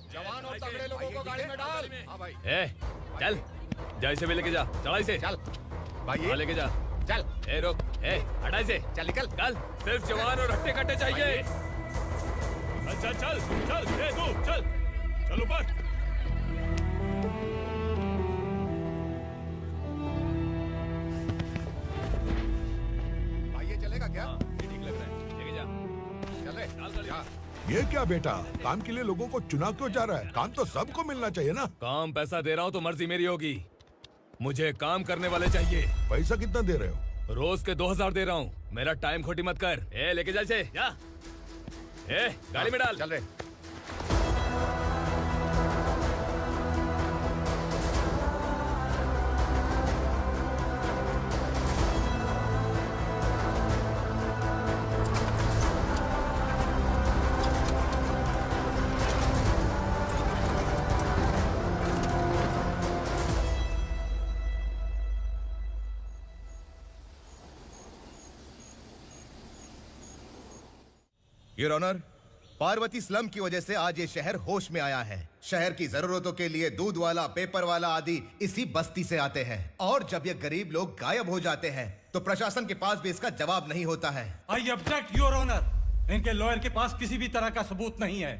जवान और तगड़े लोगों को गाड़ी में डाल। हाँ भाई। चल जा इसे भी लेके जा, चढ़ा इसे। चल भाई लेके जा। चल। रुक, हटा इसे। चल निकल। कल सिर्फ जवान और हट्टे कट्टे चाहिए। चल चल चल तू चल चल ऊपर। भाई ये चलेगा क्या? ये ठीक लग रहा है, लेके जा। चल रे। ये क्या बेटा, काम के लिए लोगों को चुना क्यों जा रहा है? काम तो सबको मिलना चाहिए ना। काम पैसा दे रहा हूँ तो मर्जी मेरी होगी, मुझे काम करने वाले चाहिए। पैसा कितना दे रहे हो? रोज के 2000 दे रहा हूँ, मेरा टाइम खोटी मत कर। लेके जा इसे, जा। गाड़ी में डाल। चल रे। योर ऑनर, पार्वती स्लम की वजह से आज ये शहर होश में आया है। शहर की जरूरतों के लिए दूध वाला, पेपर वाला आदि इसी बस्ती से आते हैं, और जब ये गरीब लोग गायब हो जाते हैं तो प्रशासन के पास भी इसका जवाब नहीं होता है। I object your honour. इनके लॉयर के पास किसी भी तरह का सबूत नहीं है।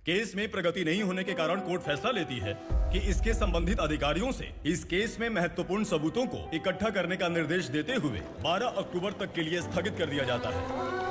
केस में प्रगति नहीं होने के कारण कोर्ट फैसला लेती है कि इसके संबंधित अधिकारियों से इस केस में महत्वपूर्ण सबूतों को इकट्ठा करने का निर्देश देते हुए 12 अक्टूबर तक के लिए स्थगित कर दिया जाता है।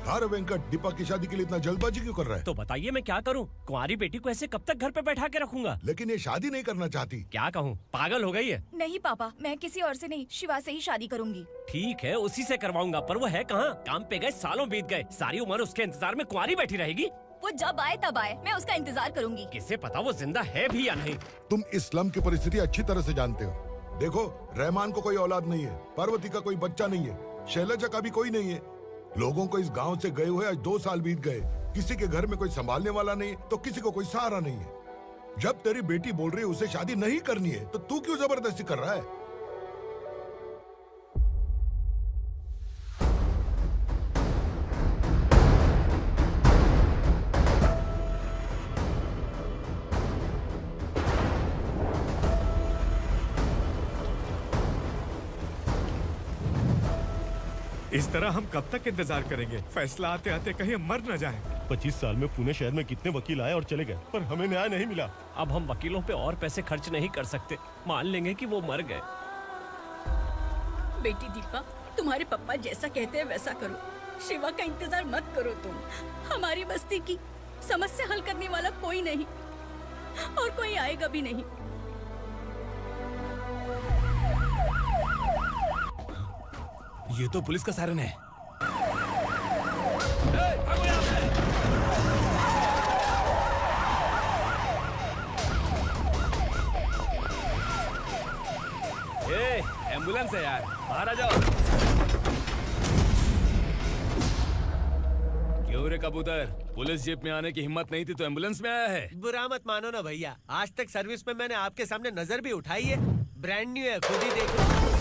अरे वेंकट, दीपा की शादी के लिए इतना जल्दबाजी क्यों कर रहा है? तो बताइए मैं क्या करूं? कुंवारी बेटी को ऐसे कब तक घर पे बैठा के रखूंगा? लेकिन ये शादी नहीं करना चाहती। क्या कहूं, पागल हो गई है? नहीं पापा, मैं किसी और से नहीं, शिवा से ही शादी करूंगी। ठीक है, उसी से करवाऊंगा, पर वो है कहाँ? काम पे गए सालों बीत गए, सारी उम्र उसके इंतजार में कुंवारी बैठी रहेगी। वो जब आए तब आए, मैं उसका इंतजार करूंगी। किसे पता वो जिंदा है भी या नहीं। तुम इस्लाम की परिस्थिति अच्छी तरह से जानते हो। देखो, रहमान को कोई औलाद नहीं है, पार्वती का कोई बच्चा नहीं है, शैलजा का भी कोई नहीं है। लोगों को इस गांव से गए हुए आज 2 साल बीत गए। किसी के घर में कोई संभालने वाला नहीं, तो किसी को कोई सहारा नहीं है। जब तेरी बेटी बोल रही है उसे शादी नहीं करनी है, तो तू क्यों जबरदस्ती कर रहा है? इस तरह हम कब तक इंतजार करेंगे? फैसला आते आते कहीं हम मर न जाएं। 25 साल में पुणे शहर में कितने वकील आए और चले गए, पर हमें न्याय नहीं मिला। अब हम वकीलों पे और पैसे खर्च नहीं कर सकते, मान लेंगे कि वो मर गए। बेटी दीपा, तुम्हारे पापा जैसा कहते हैं वैसा करो। शिवा का इंतजार मत करो तुम। हमारी बस्ती की समस्या हल करने वाला कोई नहीं, और कोई आएगा भी नहीं। ये तो पुलिस का सायरन है। एम्बुलेंस है यार, बाहर आ जाओ। क्यों रे कबूतर, पुलिस जीप में आने की हिम्मत नहीं थी तो एम्बुलेंस में आया है? बुरा मत मानो ना भैया, आज तक सर्विस में मैंने आपके सामने नजर भी उठाई है। ब्रांड न्यू है, खुद ही देखो।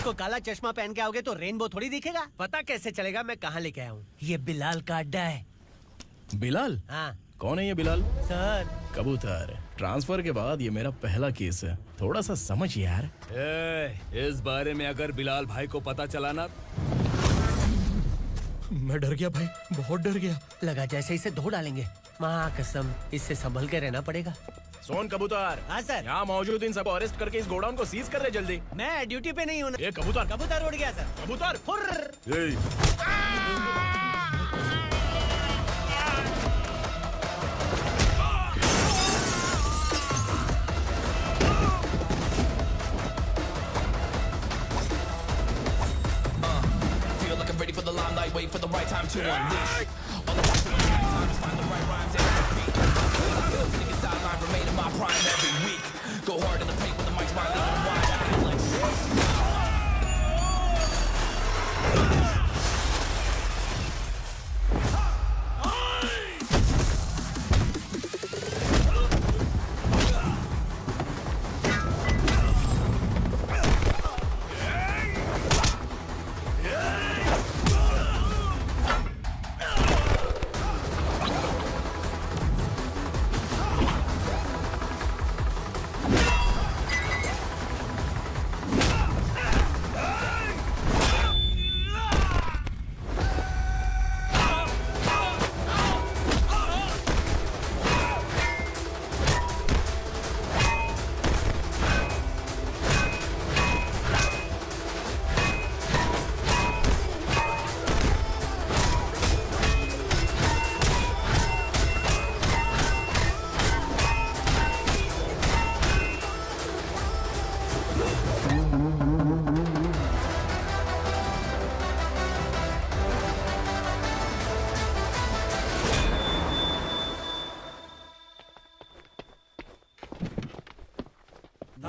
को काला चश्मा पहन के आओगे तो रेनबो थोड़ी दिखेगा। पता कैसे चलेगा मैं कहाँ लेके आया हूँ? ये बिलाल का अड्डा है। बिलाल? हाँ। कौन है ये बिलाल? सर कबूतर, ट्रांसफर के बाद ये मेरा पहला केस है, थोड़ा सा समझ यार। इस बारे में अगर बिलाल भाई को पता चला ना, मैं डर गया भाई, बहुत डर गया। लगा जैसे इसे धो डालेंगे। माँ कसम, इससे संभल के रहना पड़ेगा। सोन कबूतर। हाँ सर। यहाँ मौजूद इन सबको अरेस्ट करके इस गोडाउन को सीज कर रहे जल्दी। मैं ड्यूटी पे नहीं हूँ। ये कबूतर। कबूतर उड़ गया सर। कबूतर। wait for the right time to unleash. All the time is find the right rhymes and repeat. Niggas sideline remain in my prime every week. Go hard in the paint with the mic's wide, leaving them wide.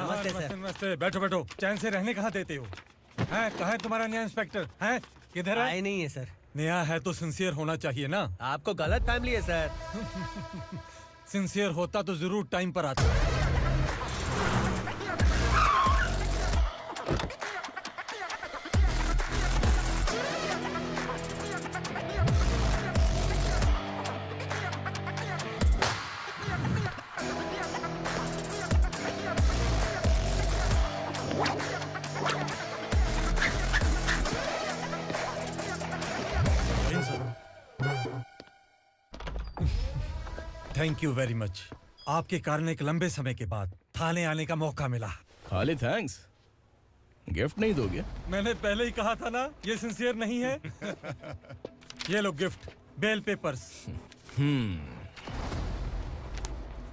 I feel like नमस्ते, बैठो बैठो। चैन से रहने कहाँ देते हो? हैं, कहाँ है तुम्हारा नया इंस्पेक्टर? हैं, किधर है? आए नहीं है सर। नया है तो सिंसियर होना चाहिए ना। आपको गलत फैमिली है सर। सिंसियर होता तो जरूर टाइम पर आता। Thank you very much. आपके कारण एक लंबे समय के बाद थाने आने का मौका मिला। खाली थैंक्स, गिफ्ट नहीं दोगे? मैंने पहले ही कहा था ना, ये सिंसियर नहीं है। ये लो गिफ्ट, बेल पेपर्स।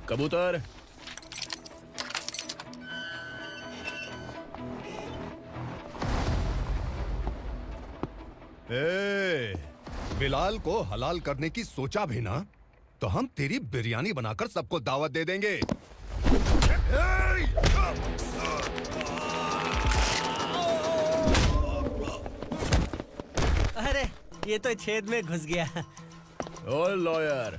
कबूतर। बिलाल को हलाल करने की सोचा भी ना, तो हम तेरी बिरयानी बनाकर सबको दावत दे देंगे। अरे ये तो छेद में घुस गया। ओ लॉयर,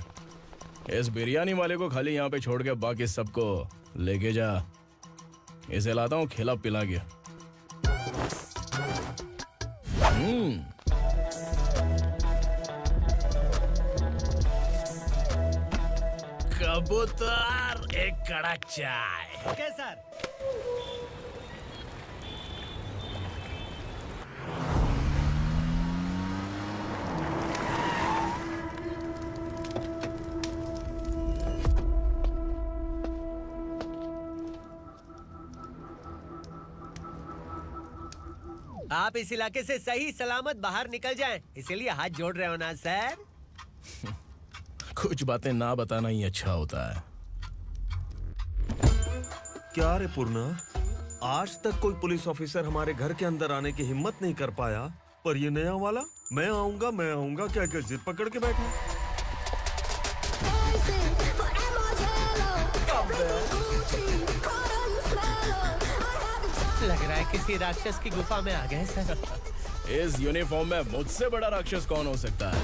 इस बिरयानी वाले को खाली यहाँ पे छोड़ के बाकी सबको लेके जा। इसे लाता हूँ खिला पिला के। कबूतर, एक कड़क चाय। Okay sir. आप इस इलाके से सही सलामत बाहर निकल जाएं, इसीलिए हाथ जोड़ रहे हो ना सर? कुछ बातें ना बताना ही अच्छा होता है। क्या रे पूर्णा, आज तक कोई पुलिस ऑफिसर हमारे घर के अंदर आने की हिम्मत नहीं कर पाया, पर ये नया वाला मैं आऊंगा क्या क्या जिद पकड़ के बैठा। लग रहा है किसी राक्षस की गुफा में आ गए सर। इस यूनिफॉर्म में मुझसे बड़ा राक्षस कौन हो सकता है?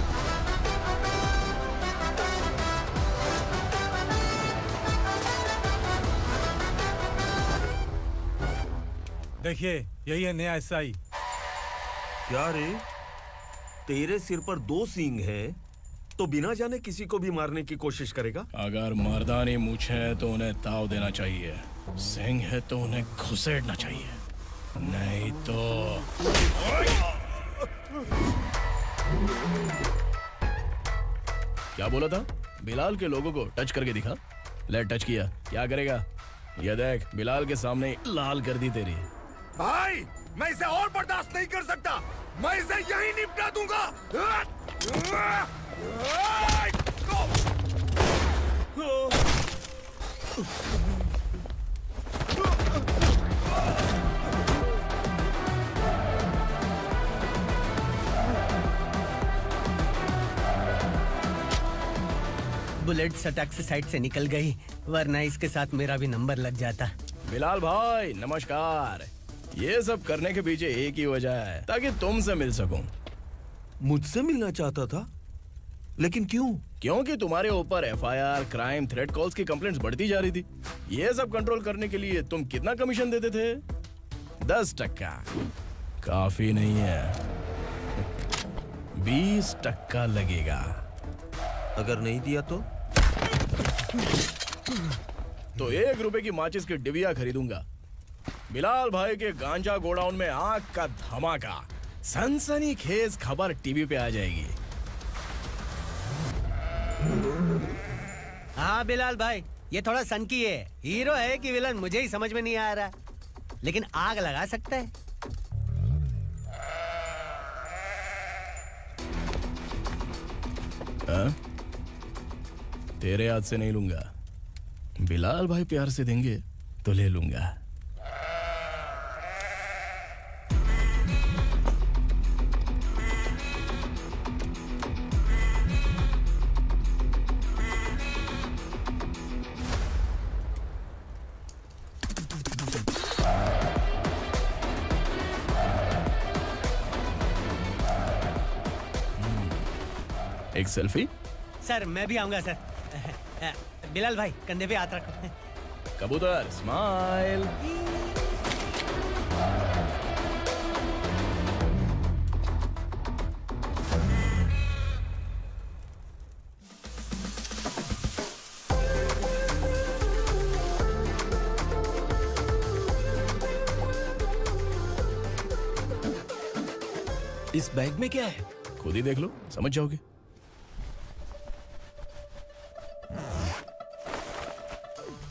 देखिए, यही है नया एसआई। क्या रे, तेरे सिर पर 2 सींग है तो बिना जाने किसी को भी मारने की कोशिश करेगा? अगर मर्दानी मूंछ है तो उन्हें ताव देना चाहिए, सिंह है तो उन्हें घुसेड़ना चाहिए, नहीं तो। क्या बोला था? बिलाल के लोगों को टच करके दिखा। ले टच किया, क्या करेगा? ये देख, बिलाल के सामने लाल कर दी तेरी। भाई, मैं इसे और बर्दाश्त नहीं कर सकता। मैं इसे यहीं निपटा दूंगा। बुलेट सटक से साइड से निकल गई, वरना इसके साथ मेरा भी नंबर लग जाता। बिलाल भाई नमस्कार। ये सब करने के पीछे एक ही वजह है, ताकि तुमसे मिल सकूं। मुझसे मिलना चाहता था, लेकिन क्यों? क्योंकि तुम्हारे ऊपर एफआईआर, क्राइम, थ्रेट कॉल्स की कंप्लेंट्स बढ़ती जा रही थी। ये सब कंट्रोल करने के लिए तुम कितना कमीशन देते थे? 10%। काफी नहीं है, 20% लगेगा। अगर नहीं दिया तो 1 रुपए की माचिस की डिबिया खरीदूंगा। बिलाल भाई के गांजा गोडाउन में आग का धमाका, सनसनीखेज खबर टीवी पे आ जाएगी। हाँ बिलाल भाई, ये थोड़ा सनकी है। हीरो है कि विलन मुझे ही समझ में नहीं आ रहा, लेकिन आग लगा सकता है। हाँ? तेरे हाथ से नहीं लूंगा, बिलाल भाई प्यार से देंगे तो ले लूंगा। एक सेल्फी? सर मैं भी आऊंगा सर। बिलाल भाई कंधे पे हाथ रखो। कबूतर स्माइल। इस बैग में क्या है? खुद ही देख लो, समझ जाओगे।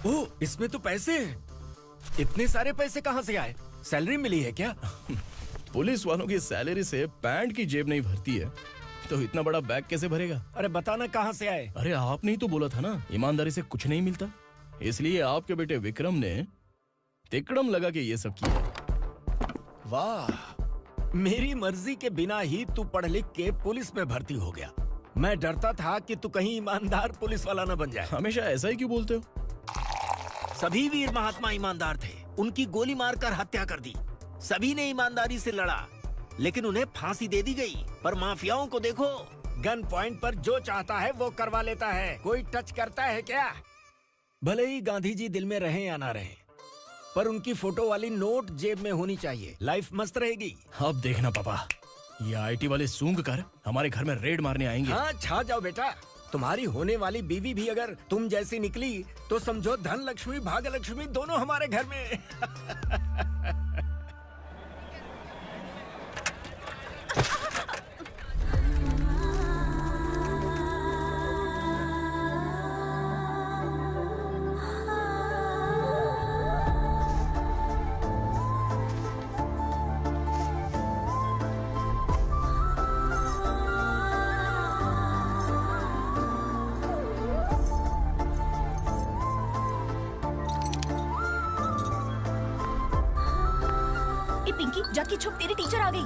ओह, इसमें तो पैसे हैं। इतने सारे पैसे कहाँ से आए? सैलरी मिली है क्या? पुलिस वालों की सैलरी से पैंट की जेब नहीं भरती है, तो इतना बड़ा बैग कैसे भरेगा? अरे बताना कहाँ से आए? अरे आपने ही तो बोला था ना, ईमानदारी से कुछ नहीं मिलता। इसलिए आपके बेटे विक्रम ने तिकड़म लगा के ये सब किया। वाह, मेरी मर्जी के बिना ही तू पढ़ लिख के पुलिस में भर्ती हो गया। मैं डरता था कि तू कहीं ईमानदार पुलिस वाला न बन जाए। हमेशा ऐसा ही क्यों बोलते हो? सभी वीर महात्मा ईमानदार थे, उनकी गोली मारकर हत्या कर दी। सभी ने ईमानदारी से लड़ा, लेकिन उन्हें फांसी दे दी गई। पर माफियाओं को देखो, गन पॉइंट पर जो चाहता है वो करवा लेता है। कोई टच करता है क्या? भले ही गांधी जी दिल में रहे या ना रहे, पर उनकी फोटो वाली नोट जेब में होनी चाहिए। लाइफ मस्त रहेगी। अब देखना पापा, ये आईटी वाले सूंघ कर हमारे घर में रेड मारने आएंगे। हाँ, छा जाओ बेटा। तुम्हारी होने वाली बीवी भी अगर तुम जैसी निकली तो समझो धन लक्ष्मी भाग्य लक्ष्मी दोनों हमारे घर में। पिंकी, जाके छुप, तेरी टीचर आ गई।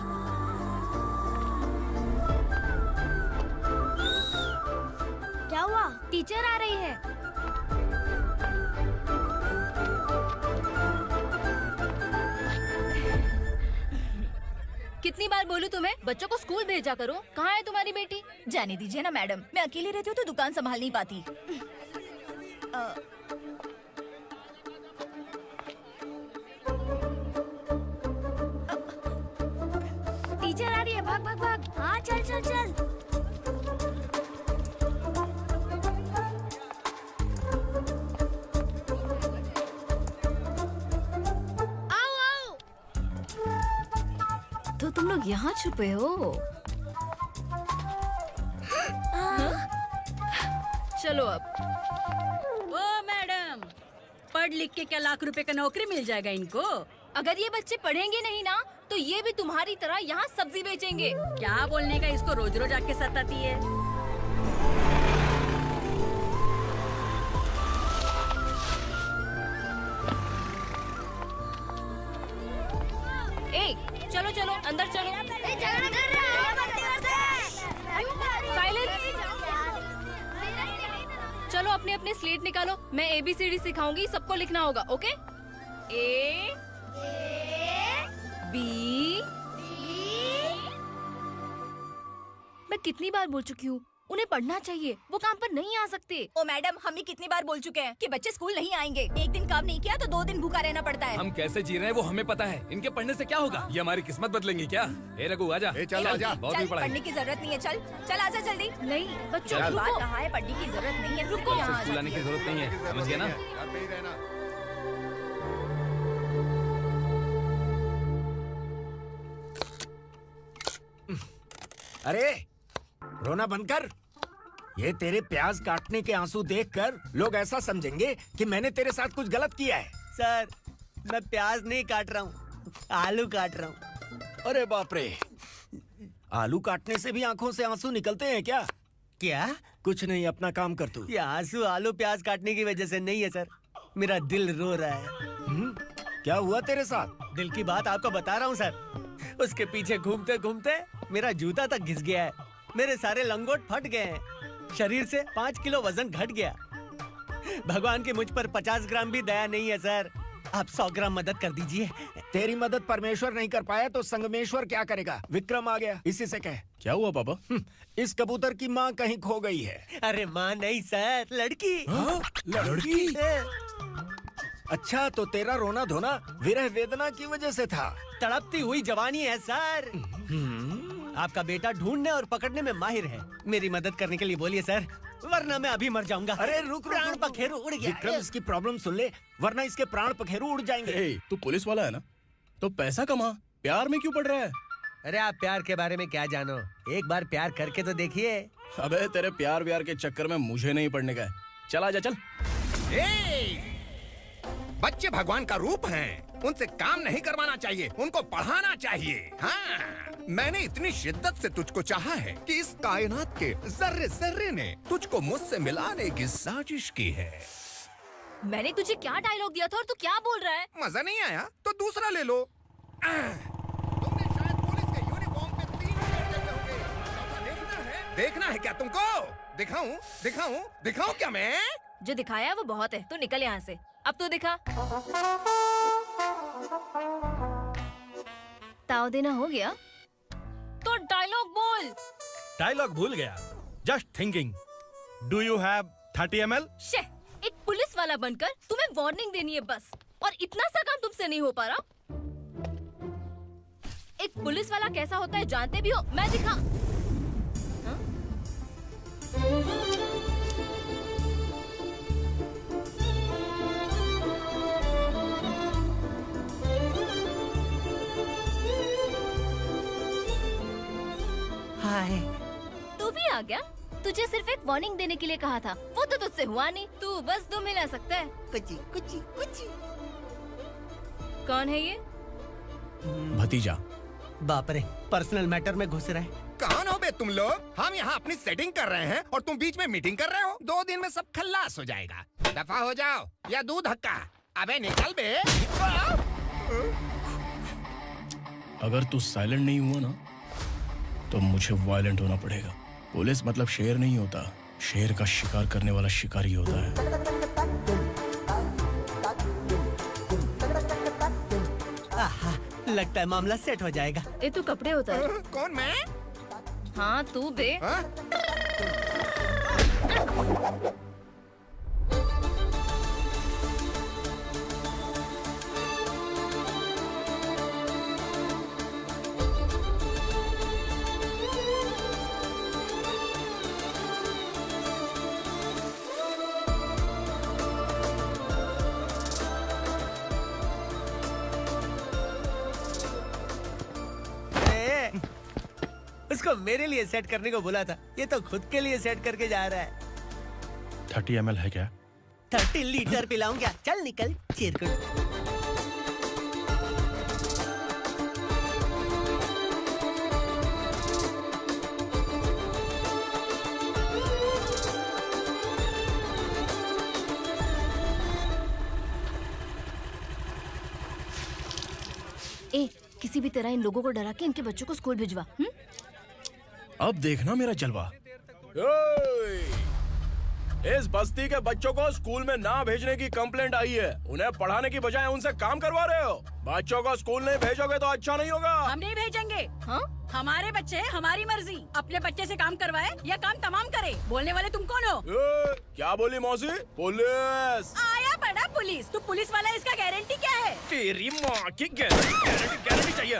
क्या हुआ? टीचर आ रही है। कितनी बार बोलूं तुम्हें, बच्चों को स्कूल भेजा करो। कहाँ है तुम्हारी बेटी? जाने दीजिए ना मैडम, मैं अकेली रहती हूँ तो दुकान संभाल नहीं पाती। टीचर आ रही है, भाग भाग भाग। हाँ चल चल चल। आओ आओ। तो तुम लोग यहाँ छुपे हो? चलो अब। ओ मैडम, पढ़ लिख के क्या लाख रुपए का नौकरी मिल जाएगा इनको? अगर ये बच्चे पढ़ेंगे नहीं ना, तो ये भी तुम्हारी तरह यहाँ सब्जी बेचेंगे। क्या बोलने का, इसको रोज रोज आके सताती है। ए, चलो चलो अंदर चलो। साइलेंस। अपने अपने स्लेट निकालो, मैं ABCD सिखाऊंगी, सबको लिखना होगा, ओके? A B। मैं कितनी बार बोल चुकी हूँ, उन्हें पढ़ना चाहिए, वो काम पर नहीं आ सकते। ओ मैडम, हम भी कितनी बार बोल चुके हैं कि बच्चे स्कूल नहीं आएंगे। एक दिन काम नहीं किया तो 2 दिन भूखा रहना पड़ता है। हम कैसे जी रहे हैं वो हमें पता है, इनके पढ़ने से क्या होगा? ये हमारी किस्मत बदलेंगी क्या? ए रघु आजा। चल आजा, बहुत भी पढ़ाई। पढ़ने की जरूरत नहीं है, चल आजा जल्दी। नहीं बच्चों बात रुको। कहा है, पढ़ने की जरूरत नहीं है, रुको। स्कूल आने की जरूरत नहीं है, समझ गया ना? घर पे ही रहना। अरे रोना बंद कर। ये तेरे प्याज काटने के आंसू देखकर लोग ऐसा समझेंगे कि मैंने तेरे साथ कुछ गलत किया है। सर, मैं प्याज नहीं काट रहा हूँ, आलू काट रहा हूँ। अरे बाप रे, आलू काटने से भी आंखों से आंसू निकलते हैं क्या? क्या? कुछ नहीं, अपना काम कर तू। ये आंसू आलू प्याज काटने की वजह से नहीं है सर, मेरा दिल रो रहा है। क्या हुआ तेरे साथ? दिल की बात आपको बता रहा हूँ सर। उसके पीछे घूमते घूमते मेरा जूता तक घिस गया है, मेरे सारे लंगोट फट गए हैं, शरीर से 5 किलो वजन घट गया। भगवान की मुझ पर 50 ग्राम भी दया नहीं है सर, आप 100 ग्राम मदद कर दीजिए। तेरी मदद परमेश्वर नहीं कर पाया तो संगमेश्वर क्या करेगा? विक्रम आ गया, इसी से कह। क्या हुआ पापा? इस कबूतर की माँ कहीं खो गई है। अरे माँ नहीं सर, लड़की। लड़की? अच्छा, तो तेरा रोना धोना विरह वेदना की वजह से था। तड़पती हुई जवानी है सर। आपका बेटा ढूंढने और पकड़ने में माहिर है, मेरी मदद करने के लिए बोलिए सर, वरना मैं अभी मर जाऊंगा। अरे रुक, प्राण पखेरु उड़ गया। विक्रम, इसकी प्रॉब्लम सुन ले, वरना इसके प्राण पखेरु उड़ जाएंगे। तू पुलिस वाला है ना, तो पैसा कमा, प्यार में क्यों पड़ रहा है? अरे आप प्यार के बारे में क्या जानो, एक बार प्यार करके तो देखिए। अबे तेरे प्यार व्यार के चक्कर में मुझे नहीं पड़ने का है, चल आजा चल। बच्चे भगवान का रूप हैं, उनसे काम नहीं करवाना चाहिए, उनको पढ़ाना चाहिए। हाँ, मैंने इतनी शिद्दत से तुझको चाहा है कि इस कायनात के जर्रे जर्रे ने तुझको मुझसे मिलाने की साजिश की है। मैंने तुझे क्या डायलॉग दिया था और तू क्या बोल रहा है? मजा नहीं आया तो दूसरा ले लो। तुमने शायद पुलिस के यूनिफॉर्म पे 3 शेर देखे होंगे। चौथा देखना है क्या तुमको? दिखाऊं क्या मैं? जो दिखाया है वो बहुत है, तू निकल यहाँ से। अब तू दिखा। ताव देना हो गया तो डायलॉग बोल। डायलॉग भूल गया। Just thinking, do you have 30 ml? एक पुलिस वाला बनकर तुम्हें वार्निंग देनी है बस, और इतना सा काम तुमसे नहीं हो पा रहा। एक पुलिस वाला कैसा होता है जानते भी हो, मैं दिखा। हाय, तू भी आ गया? तुझे सिर्फ एक वार्निंग देने के लिए कहा था, वो तो तुझसे हुआ नहीं। तू बस 2 मिला सकता है। कुछ। कौन है ये? भतीजा। बाप रे, पर्सनल मैटर में घुस रहे। कौन हो बे तुम लोग? हम यहाँ अपनी सेटिंग कर रहे हैं और तुम बीच में मीटिंग कर रहे हो। 2 दिन में सब खल्लास हो जाएगा। दफा हो जाओ या दूध हक्का। अबे निकल बे। अगर तू साइलेंट नहीं हुआ ना तो मुझे वायलेंट होना पड़ेगा। पुलिस मतलब शेर नहीं होता, शेर का शिकार करने वाला शिकारी होता है। आहा, लगता है मामला सेट हो जाएगा। ये तू कपड़े होता है। कौन मैं? हाँ तू बे। उसको मेरे लिए सेट करने को बोला था, ये तो खुद के लिए सेट करके जा रहा है। 30 ml है क्या? 30 लीटर पिलाऊं क्या? चल निकल चिरकुट। किसी भी तरह इन लोगों को डरा के इनके बच्चों को स्कूल भिजवा। अब देखना मेरा जलवा। इस बस्ती के बच्चों को स्कूल में ना भेजने की कंप्लेंट आई है। उन्हें पढ़ाने की बजाय उनसे काम करवा रहे हो। बच्चों को स्कूल नहीं भेजोगे तो अच्छा नहीं होगा। हम नहीं भेजेंगे। हाँ? हमारे बच्चे हमारी मर्जी। अपने बच्चे से काम करवाए या काम तमाम करे। बोलने वाले तुम कौन हो? क्या बोली मौसी? पुलिस आया बड़ा पुलिस। तू पुलिस वाला, इसका गारंटी क्या है? तेरी माँ की गारंटी चाहिए।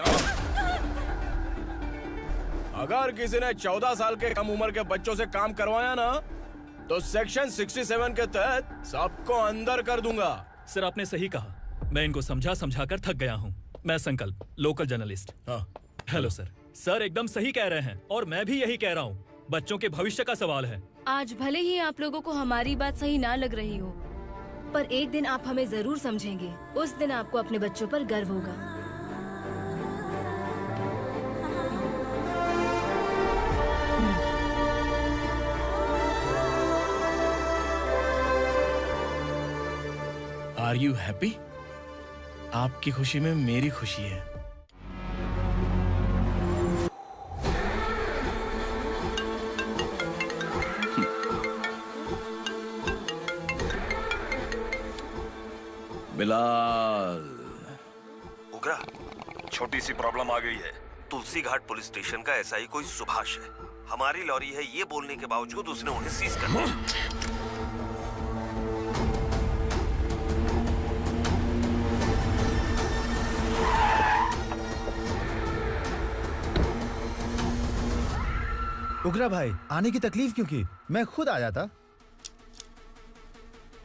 अगर किसी ने 14 साल के कम उम्र के बच्चों से काम करवाया ना तो सेक्शन 67 के तहत सबको अंदर कर दूंगा। सर आपने सही कहा। मैं इनको समझा कर थक गया हूँ। मैं संकल्प, local journalist. Hello sir. Sir एकदम सही कह रहे हैं और मैं भी यही कह रहा हूँ। बच्चों के भविष्य का सवाल है। आज भले ही आप लोगों को हमारी बात सही ना लग रही हो, पर एक दिन आप हमें जरूर समझेंगे। उस दिन आपको अपने बच्चों पर गर्व होगा। Are you happy? आपकी खुशी में मेरी खुशी है। बिलाल। उग्रा, छोटी सी प्रॉब्लम आ गई है। तुलसी घाट पुलिस स्टेशन का एसआई कोई सुभाष है। हमारी लॉरी है ये बोलने के बावजूद उसने उन्हें सीज कर दिया। उग्रा भाई, आने की तकलीफ क्यों की? मैं खुद आ जाता।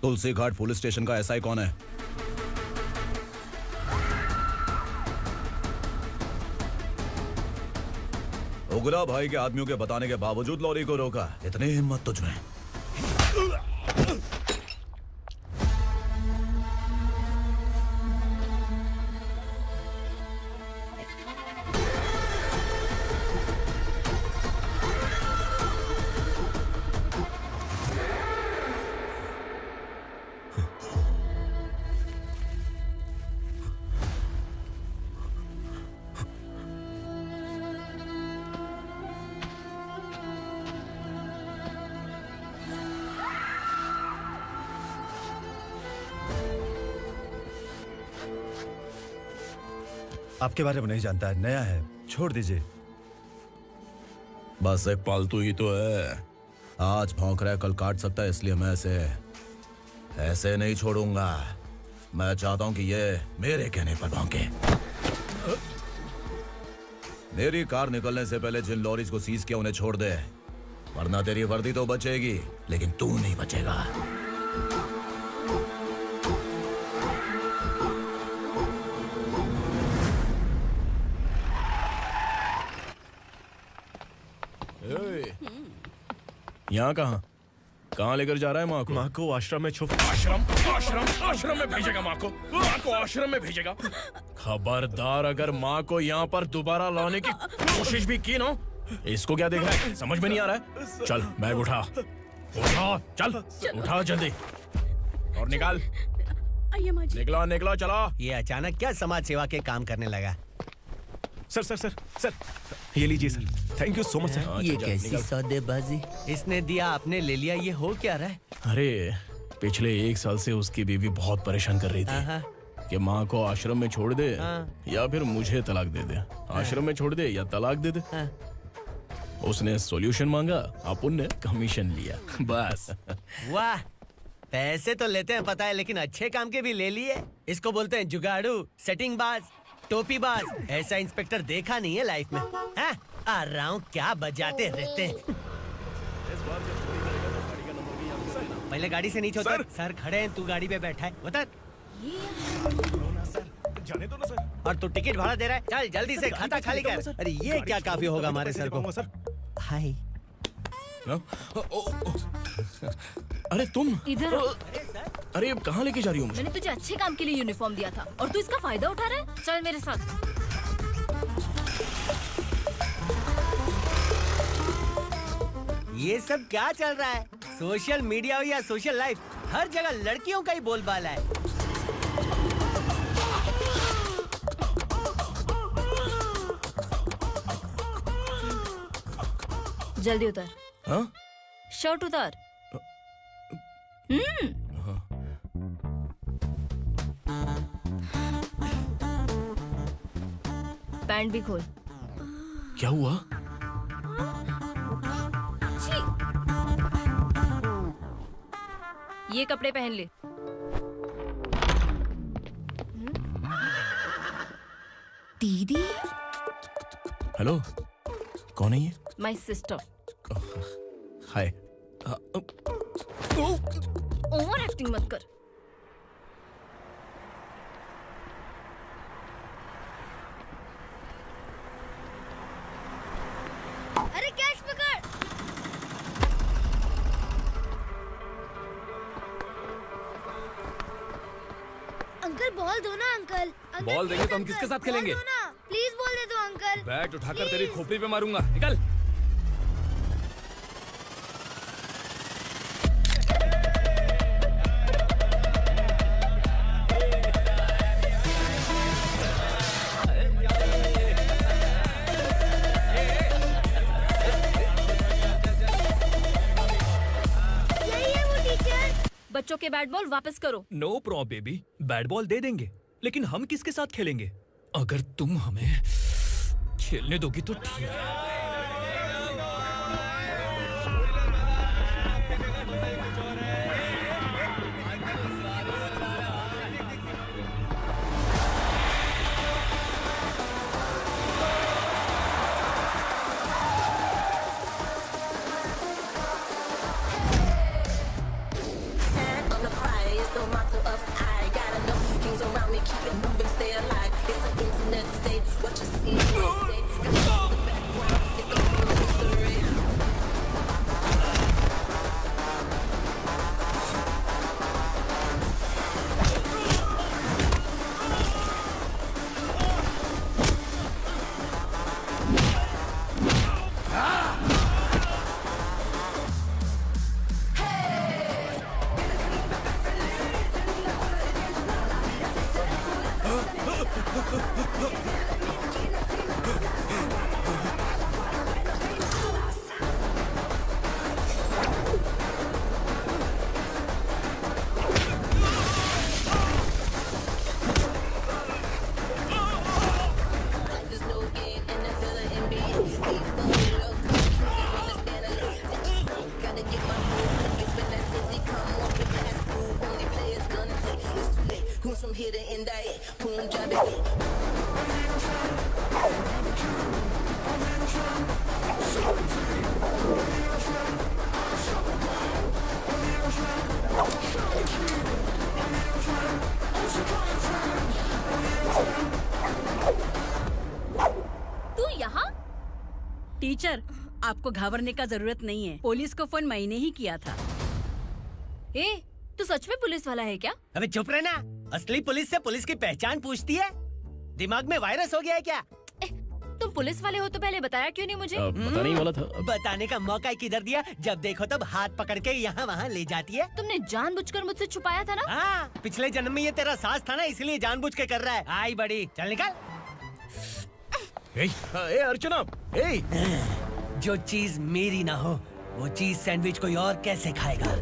तुलसी घाट पुलिस स्टेशन का एसआई कौन है? उग्रा भाई के आदमियों के बताने के बावजूद लॉरी को रोका। इतनी हिम्मत तुझमें? आपके बारे में नहीं जानता है, नया है, छोड़ दीजिए। बस एक पालतू ही तो है। आज भौंक रहा है, कल काट सकता है, इसलिए मैं ऐसे नहीं छोड़ूंगा। मैं चाहता हूं कि ये मेरे कहने पर भौंके। मेरी कार निकलने से पहले जिन लॉरीज को सीज किया उन्हें छोड़ दे, वरना तेरी वर्दी तो बचेगी लेकिन तू नहीं बचेगा। यहाँ कहाँ लेकर जा रहा है माँ को? माँ को आश्रम में छुप। आश्रम में भेजेगा माँ को? माँ को आश्रम में भेजेगा? खबरदार, अगर माँ को यहाँ पर दोबारा लाने की कोशिश भी की ना, इसको क्या देख रहा है? समझ में नहीं आ रहा है? चल बैग उठा, चल उठा जल्दी और निकाल। निकला चला। ये अचानक क्या समाज सेवा के काम करने लगा? सर ये लीजिए sir. Thank you so much sir. ये कैसी सौदेबाजी? इसने दिया, आपने ले लिया, ये हो क्या रहा है? अरे पिछले 1 साल से उसकी बीवी बहुत परेशान कर रही थी कि माँ को आश्रम में छोड़ दे या फिर मुझे तलाक दे दे। आश्रम में छोड़ दे या तलाक दे दे। उसने सॉल्यूशन मांगा, अपुन ने कमीशन लिया, बस। वाह, पैसे तो लेते हैं पता है, लेकिन अच्छे काम के भी ले लिए। इसको बोलते हैं जुगाड़ू, सेटिंग बाज, टोपी बाज। ऐसा इंस्पेक्टर देखा नहीं है लाइफ में। हाँ? आ रहा हूँ, क्या बजाते रहते हैं। पहले गाड़ी से नीचे उतर। सर खड़े हैं, तू गाड़ी पे बैठा है, उतर। जाने दो ना सर। और तू टिकट भाड़ा दे रहा है? चल जल्दी से खाता खाली कर। अरे ये क्या काफी होगा हमारे सर को। हाय। अरे तुम इधर। अरे कहाँ लेके जा रही हो मुझे? मैंने तुझे अच्छे काम के लिए यूनिफॉर्म दिया था और तू इसका फायदा उठा रहा है। चल मेरे साथ। ये सब क्या चल रहा है? सोशल मीडिया हो या सोशल लाइफ, हर जगह लड़कियों का ही बोलबाला है। जल्दी उतर। हाँ? शर्ट उतार। पैंट भी खोल। क्या हुआ? ये कपड़े पहन ले। दीदी। हेलो, कौन है ये? My sister. Hi. Over acting मत कर। अरे कैच पकड़। अंकल बॉल दो ना अंकल। बॉल देंगे तो हम किसके साथ खेलेंगे? प्लीज बॉल दे दो अंकल। बैट उठाकर तेरी खोपड़ी पे मारूंगा। निकल। बच्चों के बैट बॉल वापस करो। No problem baby, bat ball दे देंगे, लेकिन हम किसके साथ खेलेंगे? अगर तुम हमें खेलने दोगी तो ठीक है। टीचर, आपको घबराने का जरूरत नहीं है। पुलिस को फोन मैंने ही किया था। ए, तू सच में पुलिस वाला है क्या? अबे चुप रहना। असली पुलिस से पुलिस की पहचान पूछती है? दिमाग में वायरस हो गया है क्या? तुम पुलिस वाले हो तो पहले बताया क्यों नहीं मुझे? बताने ही वाला था। बताने का मौका किधर दिया? जब देखो तब हाथ पकड़ के यहाँ वहाँ ले जाती है। तुमने जानबूझकर मुझसे छुपाया था ना? हाँ, पिछले जन्म में ये तेरा सास था ना, इसलिए जानबूझ के कर रहा है। आई बड़ी, चल निकल। ए अर्चना, जो चीज मेरी ना हो वो चीज सैंडविच कोई और कैसे खाएगा?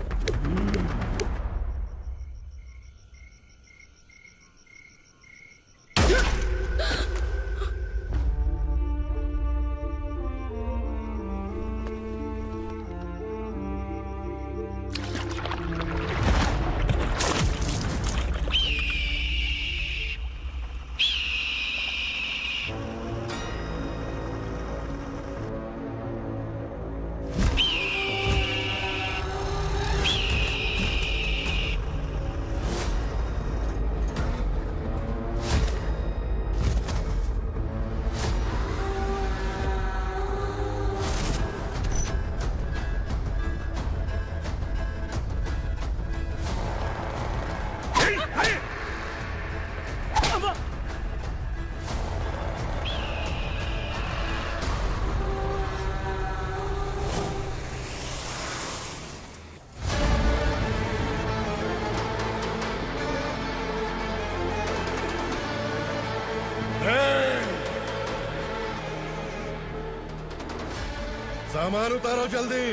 सामान उतारो जल्दी।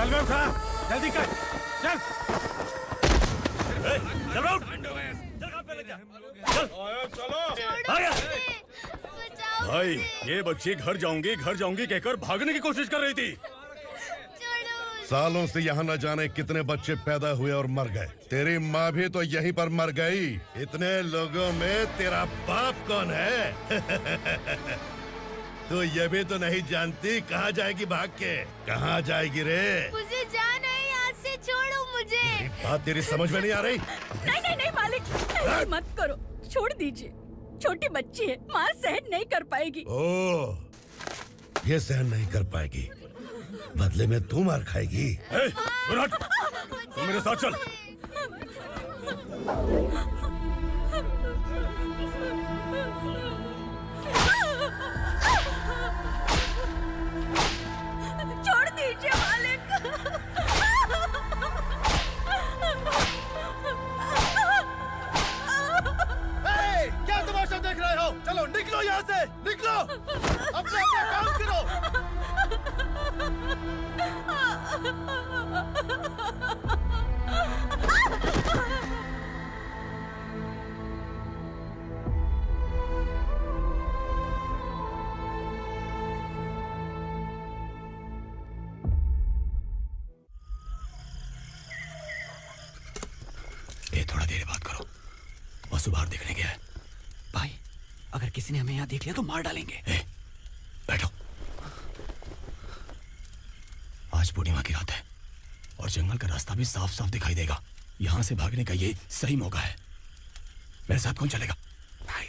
चल बे उठा, जल्दी कर, चल। चल बे उठ। चलो। भाई, ये बच्ची घर जाऊंगी कहकर भागने की कोशिश कर रही थी। सालों से यहाँ न जाने कितने बच्चे पैदा हुए और मर गए। तेरी माँ भी तो यहीं पर मर गई। इतने लोगों में तेरा बाप कौन है? तू ये भी तो नहीं जानती कहाँ जाएगी भाग के? कहाँ जाएगी रे? मुझे जाना है, यहाँ से छोड़ो मुझे। बात तेरी समझ में नहीं आ रही? नहीं मालिक, ऐसे मत करो, छोड़ दीजिए। छोटी बच्ची है, माँ सहन नहीं कर पाएगी। ओह, ये सहन नहीं कर पाएगी, बदले में तू मार खाएगी। तू मेरे साथ चल। छोड़ दीजिए मालिक। क्या तमाशा देख रहे हो? चलो निकलो यहाँ से, निकलो। अपना काम करो। ये थोड़ा देर बात करो, वसु बाहर देखने गया है। भाई, अगर किसी ने हमें यहाँ देख लिया तो मार डालेंगे। बैठो। आज पूर्णिमा की रात है और जंगल का रास्ता भी साफ साफ दिखाई देगा। यहाँ से भागने का ये सही मौका है। मेरे साथ कौन चलेगा? भाई,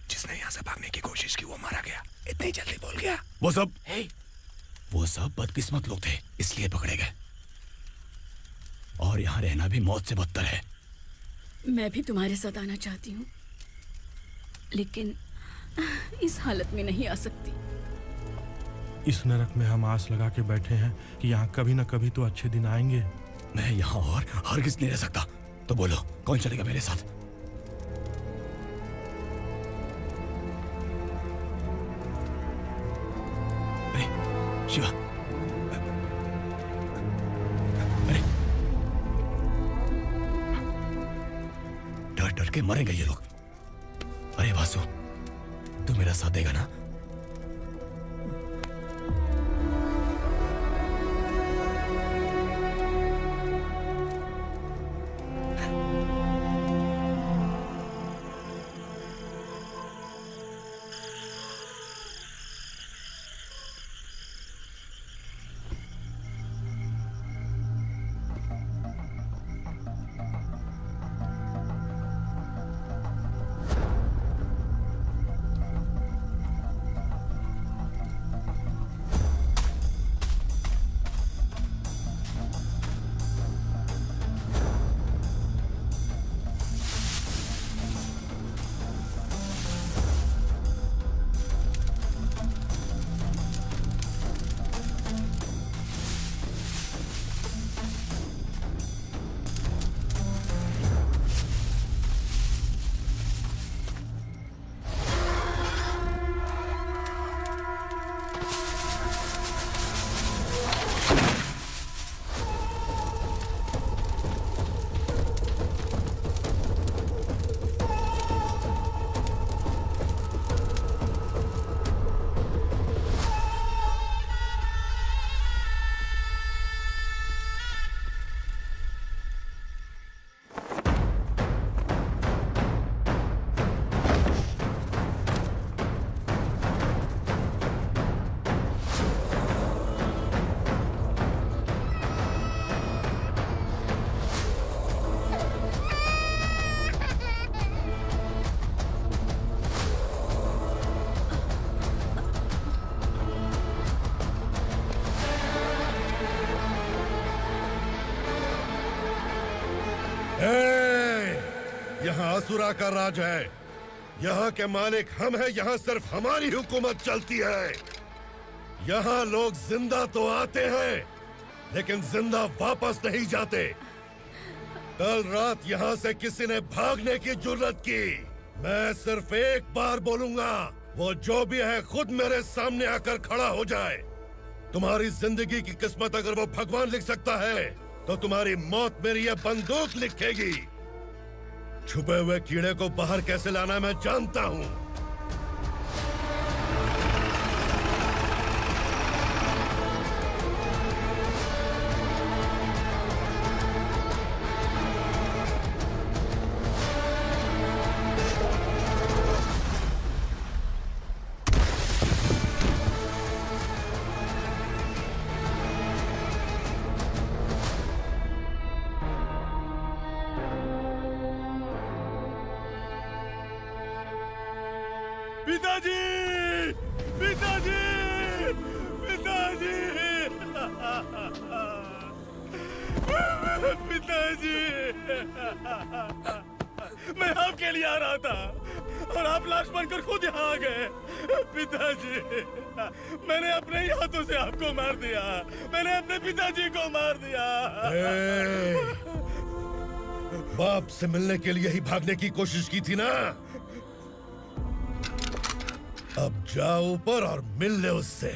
जिसने यहाँ से भागने की कोशिश की वो मारा गया। इतनी जल्दी बोल गया। वो सब बदकिस्मत लोग थे, इसलिए पकड़े गए। और यहाँ रहना भी मौत से बदतर है। मैं भी तुम्हारे साथ आना चाहती हूँ, लेकिन इस हालत में नहीं आ सकती। इस नरक में हम आस लगा के बैठे हैं कि यहाँ कभी न कभी तो अच्छे दिन आएंगे। मैं यहाँ और हरगिज़ नहीं रह सकता। तो बोलो, कौन चलेगा मेरे साथ? अरे शिवा, अरे डर डर के मरेंगे ये लोग। अरे वासु, तू मेरा साथ देगा ना? यहाँ असुरा का राज है। यहाँ के मालिक हम हैं। यहाँ सिर्फ हमारी हुकूमत चलती है। यहाँ लोग जिंदा तो आते हैं, लेकिन जिंदा वापस नहीं जाते। कल रात यहाँ से किसी ने भागने की जुर्रत की, मैं सिर्फ एक बार बोलूंगा, वो जो भी है खुद मेरे सामने आकर खड़ा हो जाए। तुम्हारी जिंदगी की किस्मत अगर वो भगवान लिख सकता है तो तुम्हारी मौत मेरी ये बंदूक लिखेगी। छुपे हुए कीड़े को बाहर कैसे लाना मैं जानता हूँ। पिताजी, पिताजी, पिताजी, पिताजी, मैं आपके लिए आ रहा था और आप लाश बनकर खुद यहाँ आ गए। पिताजी, मैंने अपने ही हाथों से आपको मार दिया। मैंने अपने पिताजी को मार दिया। बाप से मिलने के लिए ही भागने की कोशिश की थी ना? अब जाओ ऊपर और मिल ले उससे।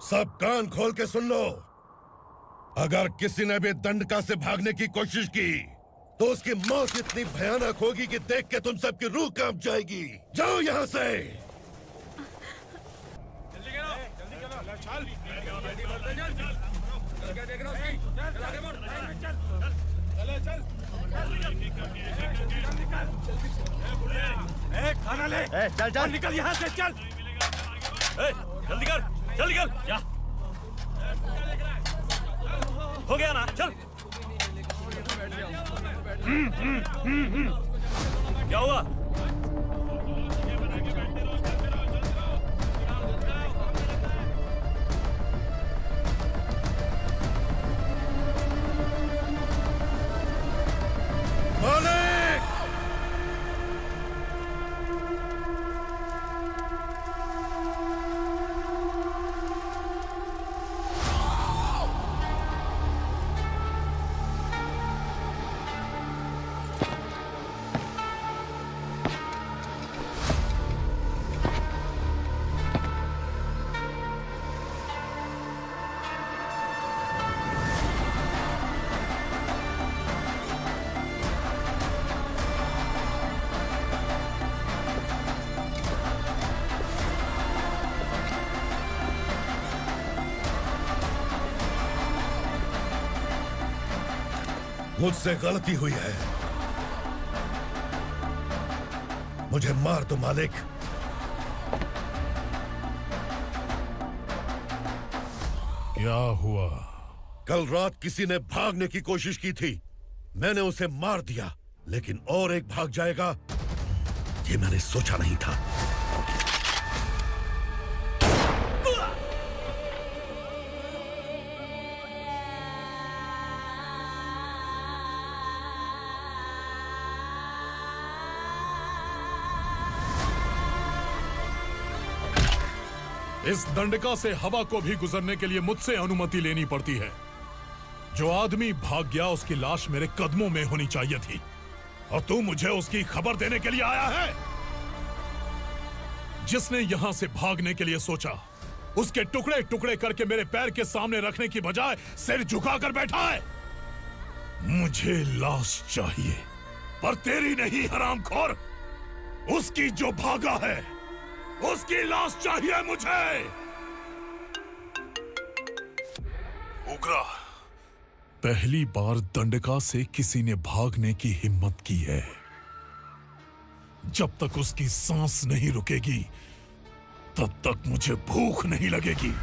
सब कान खोल के सुन लो। अगर किसी ने भी दंडका से भागने की कोशिश की तो उसकी मौत इतनी भयानक होगी कि देख के तुम सबकी रूह कांप जाएगी। जाओ यहाँ से। खाना ले। चल चल निकल यहाँ से, चल। जल्दी कर, चल निकल। जा। हो गया ना, चल। क्या हुआ? मुझसे गलती हुई है, मुझे मार दो मालिक। क्या हुआ? कल रात किसी ने भागने की कोशिश की थी, मैंने उसे मार दिया, लेकिन और एक भाग जाएगा ये मैंने सोचा नहीं था। इस दंडका से हवा को भी गुजरने के लिए मुझसे अनुमति लेनी पड़ती है। जो आदमी भाग गया उसकी लाश मेरे कदमों में होनी चाहिए थी, और तू मुझे उसकी खबर देने के लिए आया है। जिसने यहां से भागने के लिए सोचा उसके टुकड़े टुकड़े करके मेरे पैर के सामने रखने की बजाय सिर झुकाकर बैठा है। मुझे लाश चाहिए, पर तेरी नहीं हरामखोर, उसकी जो भागा है उसकी लाश चाहिए मुझे। उग्रा, पहली बार दंडका से किसी ने भागने की हिम्मत की है। जब तक उसकी सांस नहीं रुकेगी तब तक मुझे भूख नहीं लगेगी।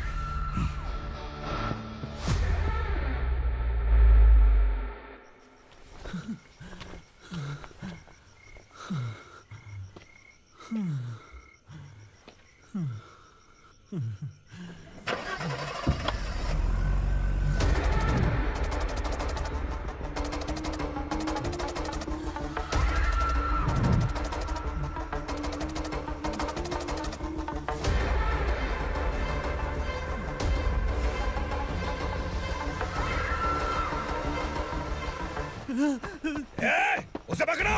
उसे पकड़ो।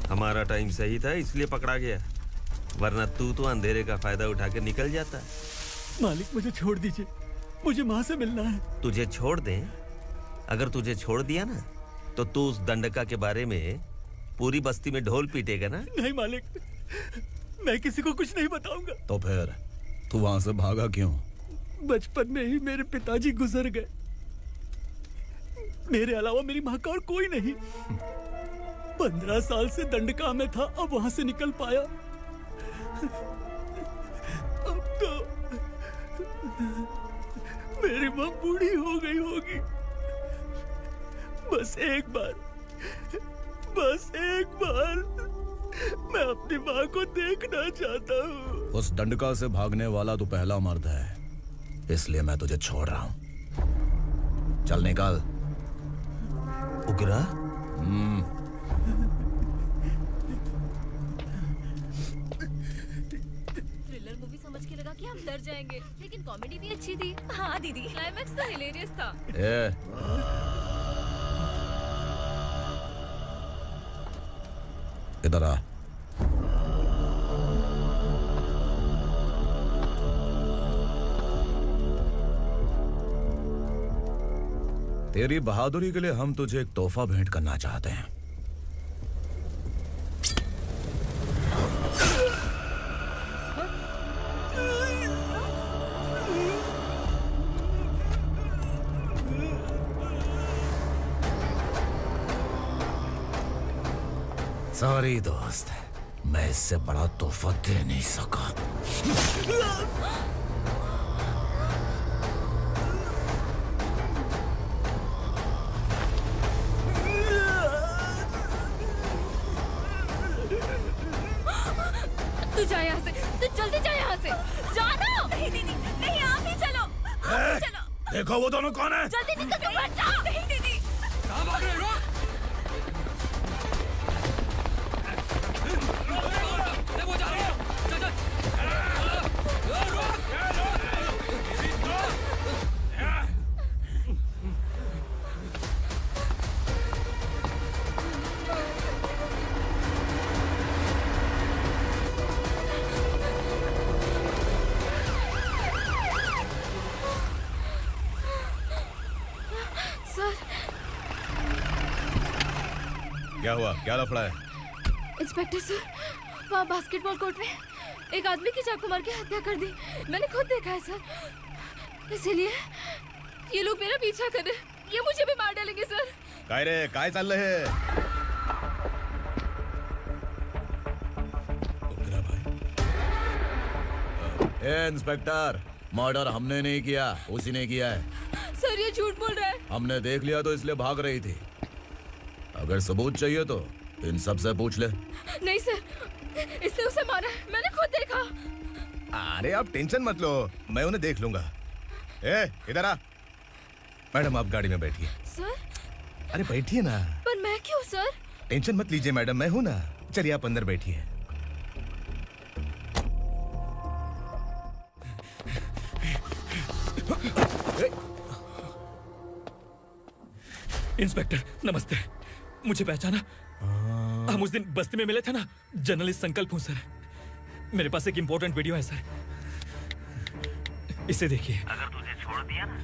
हमारा टाइम सही था इसलिए पकड़ा गया, वरना तू तो अंधेरे का फायदा उठा के निकल जाता। मालिक मुझे छोड़ दीजिए, मुझे माँ से मिलना है। तुझे छोड़ दें? अगर तुझे छोड़ दिया ना तो तू उस दंडका के बारे में पूरी बस्ती में ढोल पीटेगा ना। नहीं मालिक, मैं किसी को कुछ नहीं बताऊंगा। तो फिर तू वहां से भागा क्यों? बचपन में ही मेरे पिताजी गुजर गए, मेरे अलावा मेरी माँ का और कोई नहीं। 15 साल से दंडका में था, अब वहां से निकल पाया। अब तो मेरी माँ बूढ़ी हो गई होगी। बस एक बार मैं अपनी माँ को देखना चाहता हूँ। उस दंडका से भागने वाला तो पहला मर्द है, इसलिए मैं तुझे छोड़ रहा हूँ। चल निकल। उग्रा? थ्रिलर मूवी समझ के लगा कि हम डर जाएंगे, लेकिन कॉमेडी भी अच्छी थी। हाँ दीदी, क्लाइमैक्स तो हिलेरियस था। इधर आ। तेरी बहादुरी के लिए हम तुझे एक तोहफा भेंट करना चाहते हैं। सॉरी दोस्त, मैं इससे बड़ा तोहफा दे नहीं सका। तू जा यहाँ से, तू जल्दी जा यहाँ से। जाना। नहीं दीदी, नहीं आप ही चलो। आप ही चलो। देखो वो दोनों कौन है? जल्दी निकल के बैठ जाओ। नहीं दीदी। कहाँ भाग रहे हो? क्या हुआ? क्या लफड़ा है? इंस्पेक्टर सर, वहाँ बास्केटबॉल कोर्ट में एक आदमी की चाकू मार के हत्या कर दी। मैंने खुद देखा है सर, इसीलिए ये लोग मेरा पीछा कर रहे हैं। ये मुझे भी मार डालेंगे सर। काय रे, काय चल रहे हैं? इंस्पेक्टर, मर्डर हमने नहीं किया, उसी ने किया है। सर ये झूठ बोल रहा है। हमने देख लिया तो इसलिए भाग रही थी। अगर सबूत चाहिए तो इन सब से पूछ ले। नहीं सर, इसने उसे मारा है, मैंने खुद देखा। अरे आप टेंशन मत लो, मैं उन्हें देख लूंगा। इधर आ। मैडम आप गाड़ी में बैठिए। सर? अरे बैठिए ना। पर मैं क्यों सर? टेंशन मत लीजिए मैडम, मैं हूं ना। चलिए आप अंदर बैठिए। इंस्पेक्टर नमस्ते, मुझे पहचाना? हम उस दिन बस्ती में मिले थे ना। जर्नलिस्ट संकल्प हूँ सर। मेरे पास एक इम्पोर्टेंट वीडियो है सर, इसे देखिए। अगर तुझे छोड़ दिया ना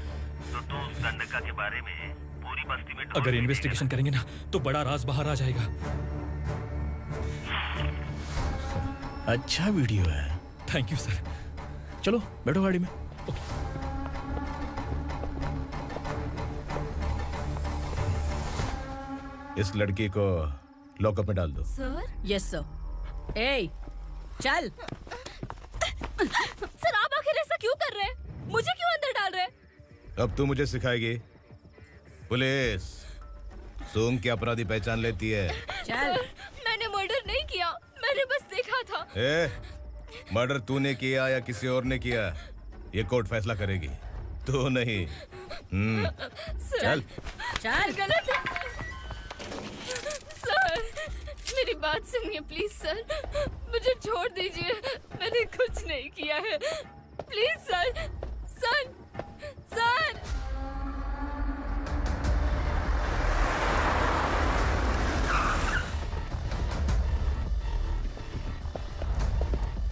तो तू उस दंडका के बारे में पूरी बस्ती में अगर इन्वेस्टिगेशन करेंगे ना तो बड़ा राज बाहर आ जाएगा। अच्छा वीडियो है। Thank you sir. चलो बैठो गाड़ी में। इस लड़की को लॉकअप में डाल दो। सर? Yes sir. ए, चल। सर आप आखिर ऐसा क्यों कर रहे हैं? मुझे क्यों अंदर डाल रहे? अब तू मुझे सिखाएगी? पुलिस सूंघ के अपराधी पहचान लेती है। सर, मैंने मर्डर नहीं किया, मैंने बस देखा था। मर्डर तूने किया या किसी और ने किया, ये कोर्ट फैसला करेगी, तू नहीं। चल चल। गलत है सर, मेरी बात सुनिए प्लीज सर, मुझे छोड़ दीजिए, मैंने कुछ नहीं किया है, please sir. Sir sir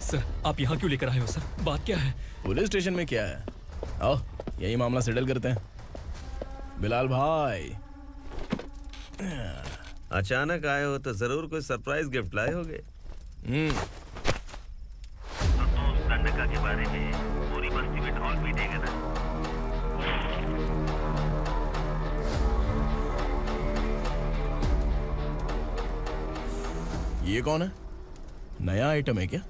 sir, आप यहाँ क्यों लेकर आए हो सर? बात क्या है? पुलिस स्टेशन में क्या है? आओ यही मामला सेटल करते हैं। बिलाल भाई, अचानक आए हो तो जरूर कोई सरप्राइज गिफ्ट लाए होगे। तो गंडका के बारे में पूरी बस्ती में ढोल पीटेगा ना? ये कौन है? नया आइटम है क्या?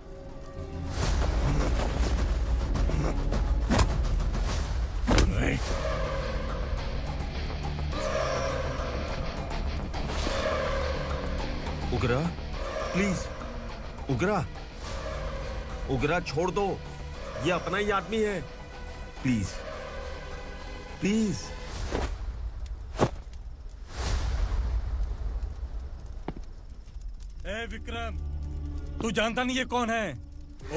उगरा, प्लीज उगरा, उगरा छोड़ दो, ये अपना ही आदमी है, प्लीज प्लीज। ए विक्रम, तू जानता नहीं ये कौन है?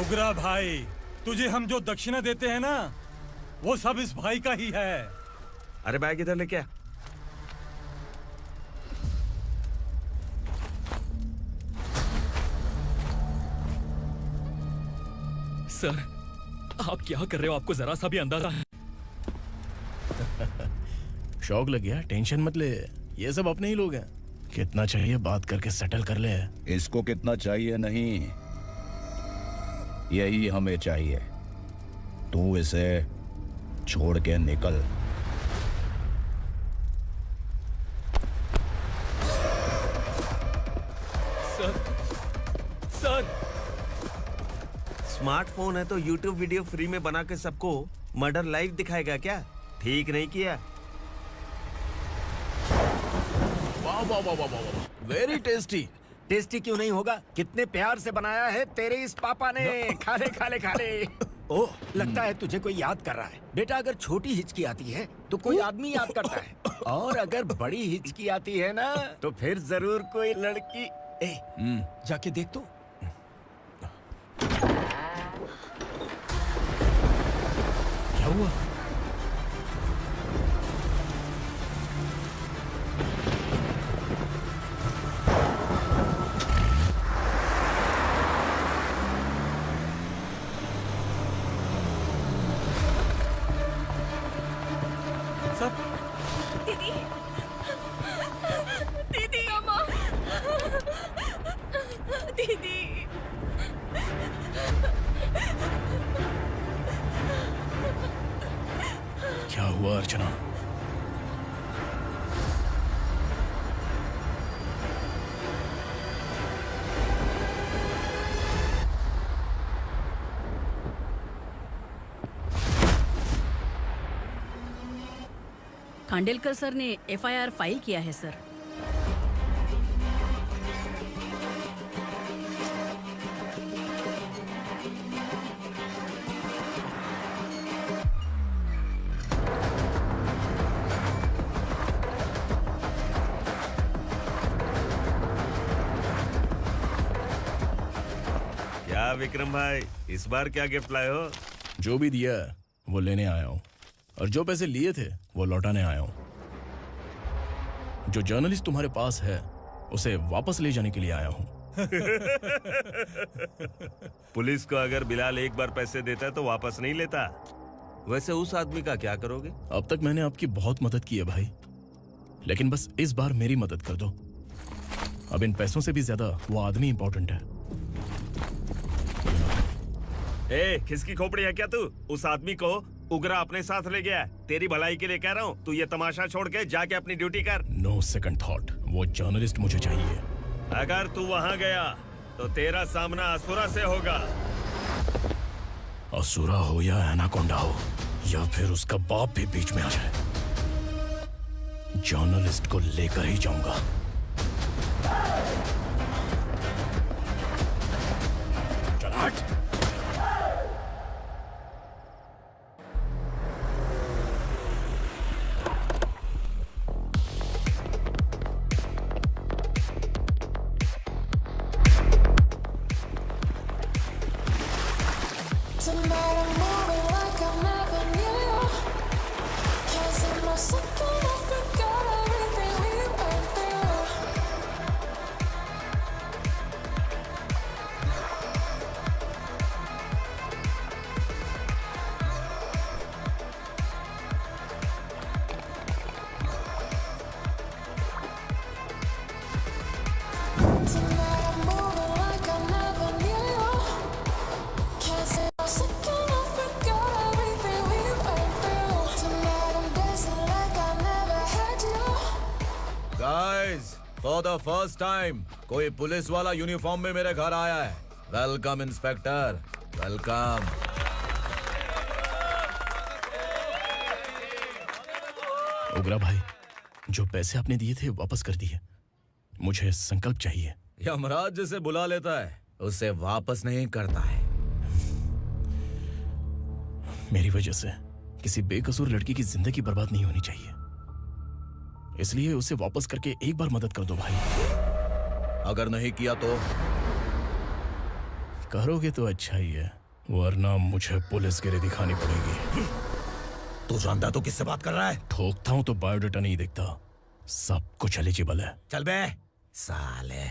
उगरा भाई, तुझे हम जो दक्षिणा देते हैं ना, वो सब इस भाई का ही है। अरे बैग इधर लेके आ। सर, आप क्या कर रहे हो? आपको जरा सा भी अंदाजा है? शौक लग गया? टेंशन मत ले, ये सब अपने ही लोग हैं। कितना चाहिए बात करके सेटल कर ले। इसको कितना चाहिए नहीं, यही हमें चाहिए। तू इसे छोड़ के निकल। सर, स्मार्टफोन है तो YouTube वीडियो फ्री में बना के सबको मर्डर लाइव दिखाएगा क्या? ठीक नहीं किया। वाह वाह वाह वाह वाह, वेरी टेस्टी। टेस्टी क्यों नहीं होगा? कितने प्यार से बनाया है तेरे इस पापा ने। खा ले खा ले खा ले। ओह, लगता है तुझे कोई याद कर रहा है। बेटा, अगर छोटी हिचकी आती है तो कोई आदमी याद करता है, और अगर बड़ी हिचकी आती है ना तो फिर जरूर कोई लड़की। जाके देख तो। क्या हुआ? दीदी, दीदी, अम्मा, दीदी। क्या हुआ अर्चना? खांडेलकर सर ने एफआईआर फाइल किया है सर। क्या विक्रम भाई, इस बार क्या गिफ्ट लाए हो? जो भी दिया है वो लेने आया हूँ, और जो पैसे लिए थे वो लौटाने आया हूँ। जो जर्नलिस्ट तुम्हारे पास है उसे वापस ले जाने के लिए आया हूँ। पुलिस को अगर बिलाल एक बार पैसे देता है तो वापस नहीं लेता। वैसे उस आदमी का क्या करोगे? अब तक मैंने आपकी बहुत मदद की है भाई, लेकिन बस इस बार मेरी मदद कर दो। अब इन पैसों से भी ज्यादा वो आदमी इंपॉर्टेंट है। ए, किसकी खोपड़ी है क्या तू? उस आदमी को उगरा अपने साथ ले गया। तेरी भलाई के लिए कह रहा हूँ, तू ये तमाशा छोड़ के जाके अपनी ड्यूटी कर। नो सेकंड थॉट, वो जर्नलिस्ट मुझे चाहिए। अगर तू वहाँ गया तो तेरा सामना असुरा से होगा। असुरा हो या एनाकोंडा हो, या फिर उसका बाप भी बीच में आ जाए, जर्नलिस्ट को लेकर ही जाऊंगा। चल हट। फॉर द फर्स्ट टाइम कोई पुलिस वाला यूनिफॉर्म में मेरे घर आया है। Welcome inspector, welcome. उग्रा भाई, जो पैसे आपने दिए थे वापस कर दिए। मुझे संकल्प चाहिए। यमराज जिसे बुला लेता है उसे वापस नहीं करता है। मेरी वजह से किसी बेकसूर लड़की की जिंदगी बर्बाद नहीं होनी चाहिए, इसलिए उसे वापस करके एक बार मदद कर दो भाई। अगर नहीं किया तो? करोगे तो अच्छा ही है, वरना मुझे पुलिसगिरी दिखानी पड़ेगी। तू जानता तो किससे बात कर रहा है? ठोकता हूं तो बायोडाटा नहीं दिखता, सब कुछ एलिजिबल है। चल बे साले।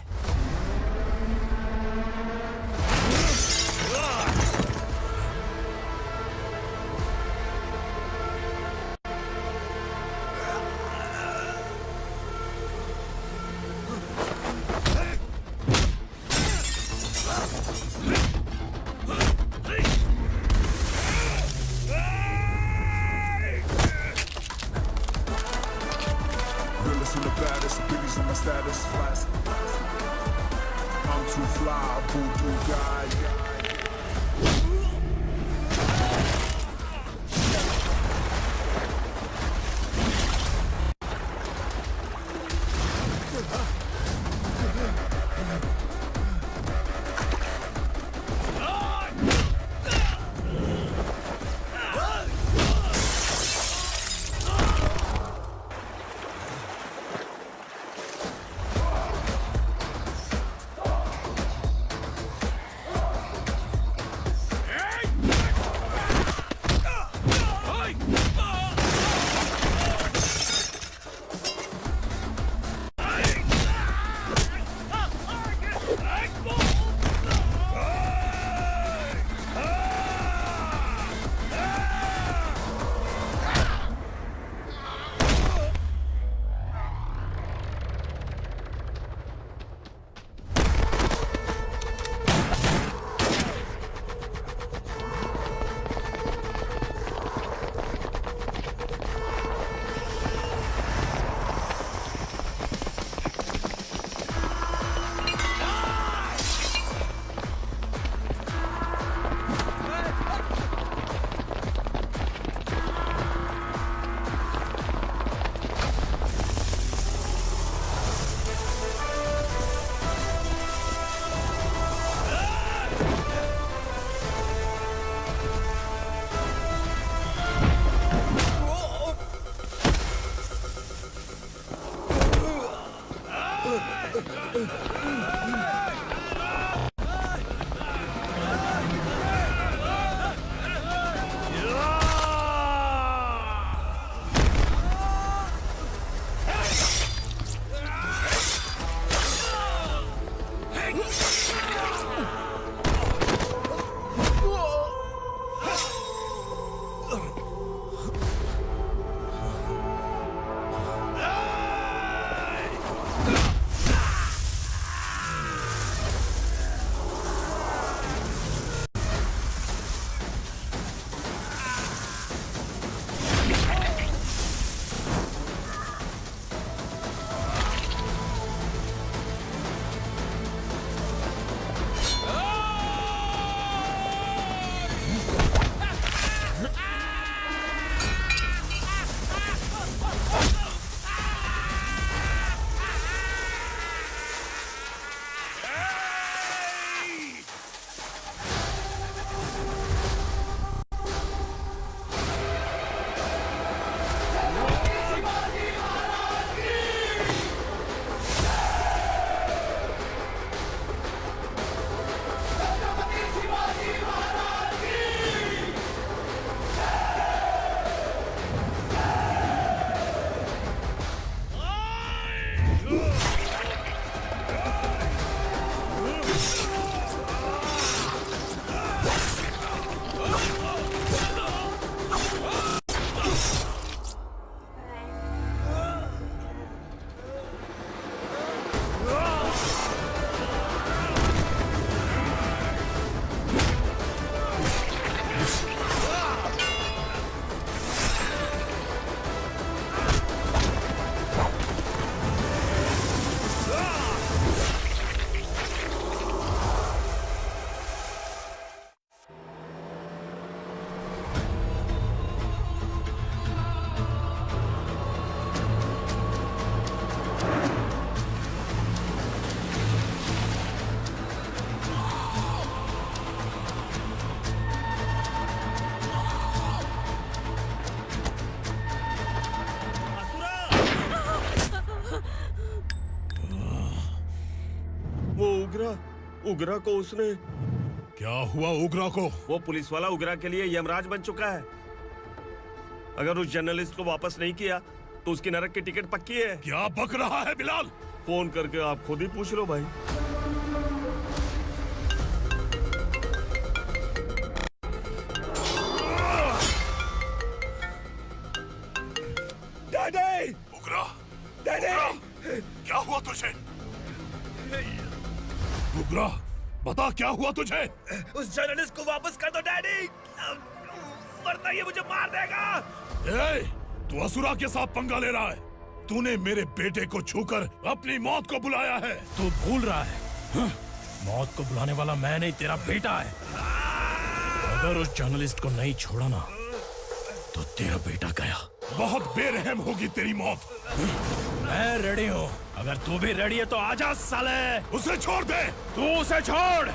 उगरा को उसने। क्या हुआ उगरा को? वो पुलिस वाला उगरा के लिए यमराज बन चुका है। अगर उस जर्नलिस्ट को वापस नहीं किया तो उसकी नरक की टिकट पक्की है। क्या बक रहा है बिलाल? फोन करके आप खुद ही पूछ लो भाई। डैडी! उगरा! डैडी! क्या हुआ तुझे? उगरा, बता क्या हुआ तुझे? उस जर्नलिस्ट को वापस कर दो डैडी, वरना ये मुझे मार देगा। ए, तू असुरा के साथ पंगा ले रहा है। तूने मेरे बेटे को छूकर अपनी मौत को बुलाया है। तू भूल रहा है, हाँ? मौत को बुलाने वाला मैं नहीं, तेरा बेटा है। अगर उस जर्नलिस्ट को नहीं छोड़ा ना तो तेरा बेटा गया। बहुत बेरहम होगी तेरी मौत। मैं रेडी हूँ, अगर तू भी रेडी है तो आजा साले। उसे छोड़ दे। तू उसे छोड़।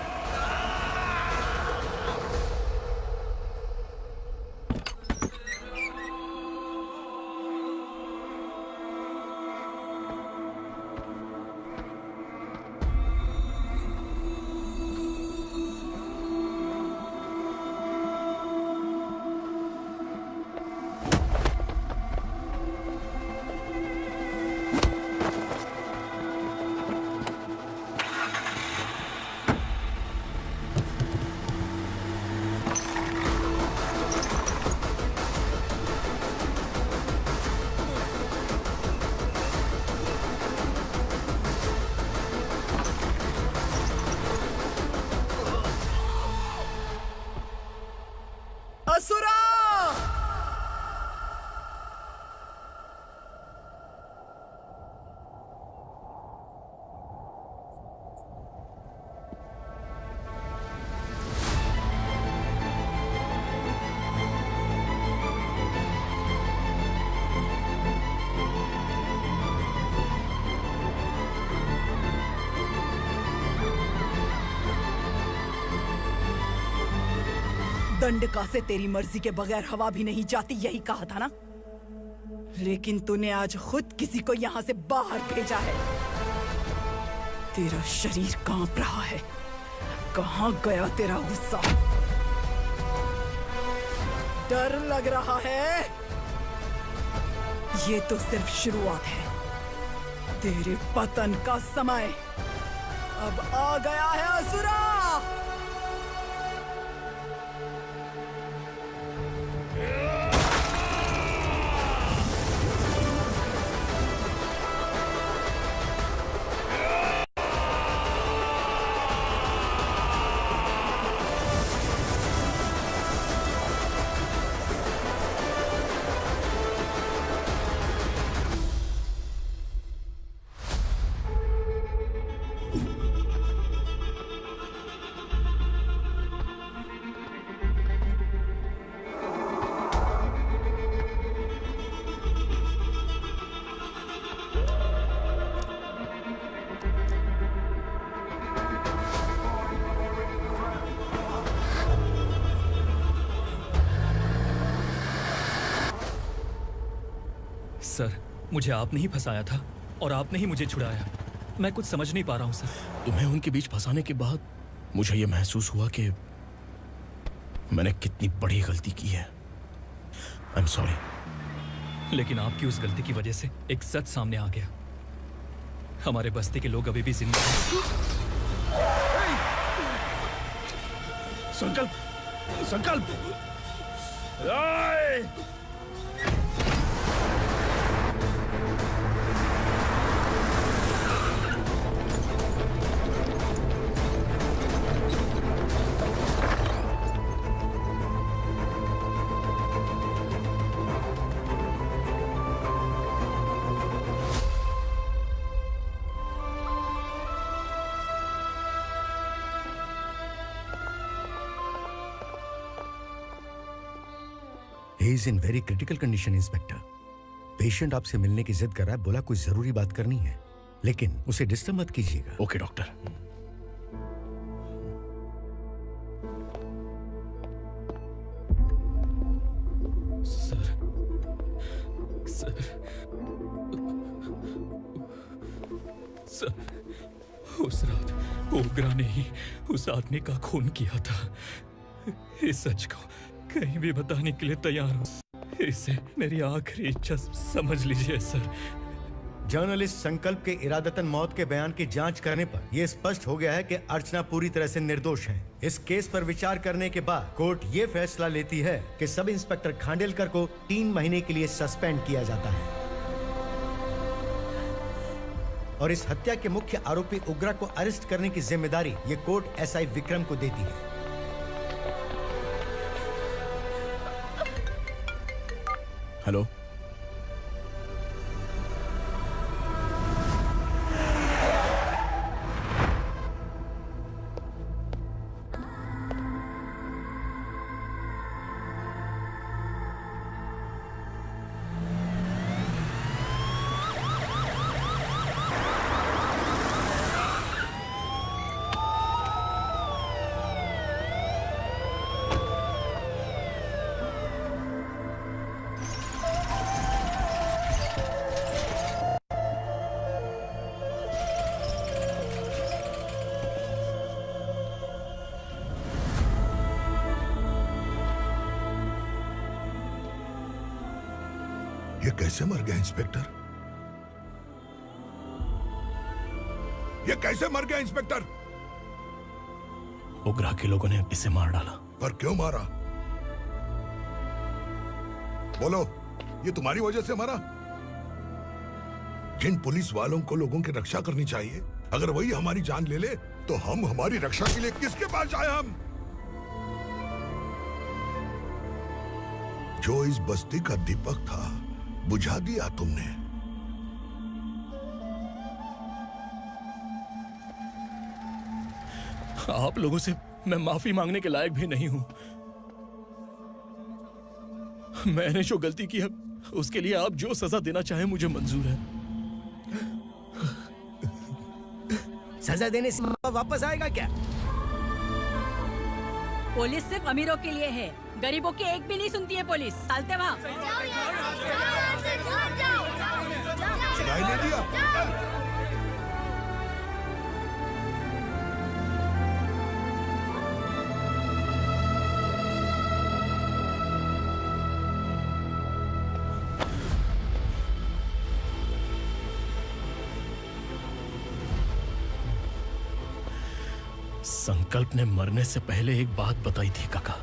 दंडका से तेरी मर्जी के बगैर हवा भी नहीं जाती, यही कहा था ना? लेकिन तूने आज खुद किसी को यहाँ से बाहर भेजा है। तेरा शरीर कांप रहा है। कहाँ गया तेरा गुस्सा? डर लग रहा है? ये तो सिर्फ शुरुआत है। तेरे पतन का समय अब आ गया है असुरा। सर, मुझे आपने ही फंसाया था और आपने ही मुझे छुड़ाया। मैं कुछ समझ नहीं पा रहा हूँ सर। तुम्हें उनके बीच फंसाने के बाद मुझे यह महसूस हुआ कि मैंने कितनी बड़ी गलती की है। I am sorry. लेकिन आपकी उस गलती की वजह से एक सच सामने आ गया। हमारे बस्ती के लोग अभी भी जिंदा हैं। संकल्प, संकल्प। He is in very critical condition, inspector. Patient आपसे मिलने की जिद कर रहा है, बोला कोई जरूरी बात करनी है, लेकिन उसे डिस्टर्ब मत कीजिएगा। Okay doctor. Sir, sir, sir, ओग्रा ने ही उस आदमी का खून किया था। इस सच को कहीं भी बताने के लिए तैयार हूँ। इसे मेरी आखिरी इच्छा समझ लीजिए सर। जर्नलिस्ट संकल्प के इरादतन मौत के बयान की जांच करने पर यह स्पष्ट हो गया है कि अर्चना पूरी तरह से निर्दोष है। इस केस पर विचार करने के बाद कोर्ट ये फैसला लेती है कि सब इंस्पेक्टर खांडेलकर को 3 महीने के लिए सस्पेंड किया जाता है और इस हत्या के मुख्य आरोपी उग्रा को अरेस्ट करने की जिम्मेदारी ये कोर्ट एसआई विक्रम को देती है। हेलो, ये कैसे मर गया इंस्पेक्टर? ये कैसे मर गया इंस्पेक्टर? उग्रा के लोगों ने इसे मार डाला। पर क्यों मारा? बोलो, ये तुम्हारी वजह से मरा? जिन पुलिस वालों को लोगों की रक्षा करनी चाहिए, अगर वही हमारी जान ले ले तो हम हमारी रक्षा के लिए किसके पास जाए? हम जो इस बस्ती का दीपक था बुझा दिया तुमने। आप लोगों से मैं माफी मांगने के लायक भी नहीं हूं। मैंने जो गलती की है उसके लिए आप जो सजा देना चाहें मुझे मंजूर है। सजा देने से वापस आएगा क्या? पुलिस सिर्फ अमीरों के लिए है, गरीबों की एक भी नहीं सुनती है पुलिस। चलते वहाँ। संकल्प ने मरने से पहले एक बात बताई थी काका।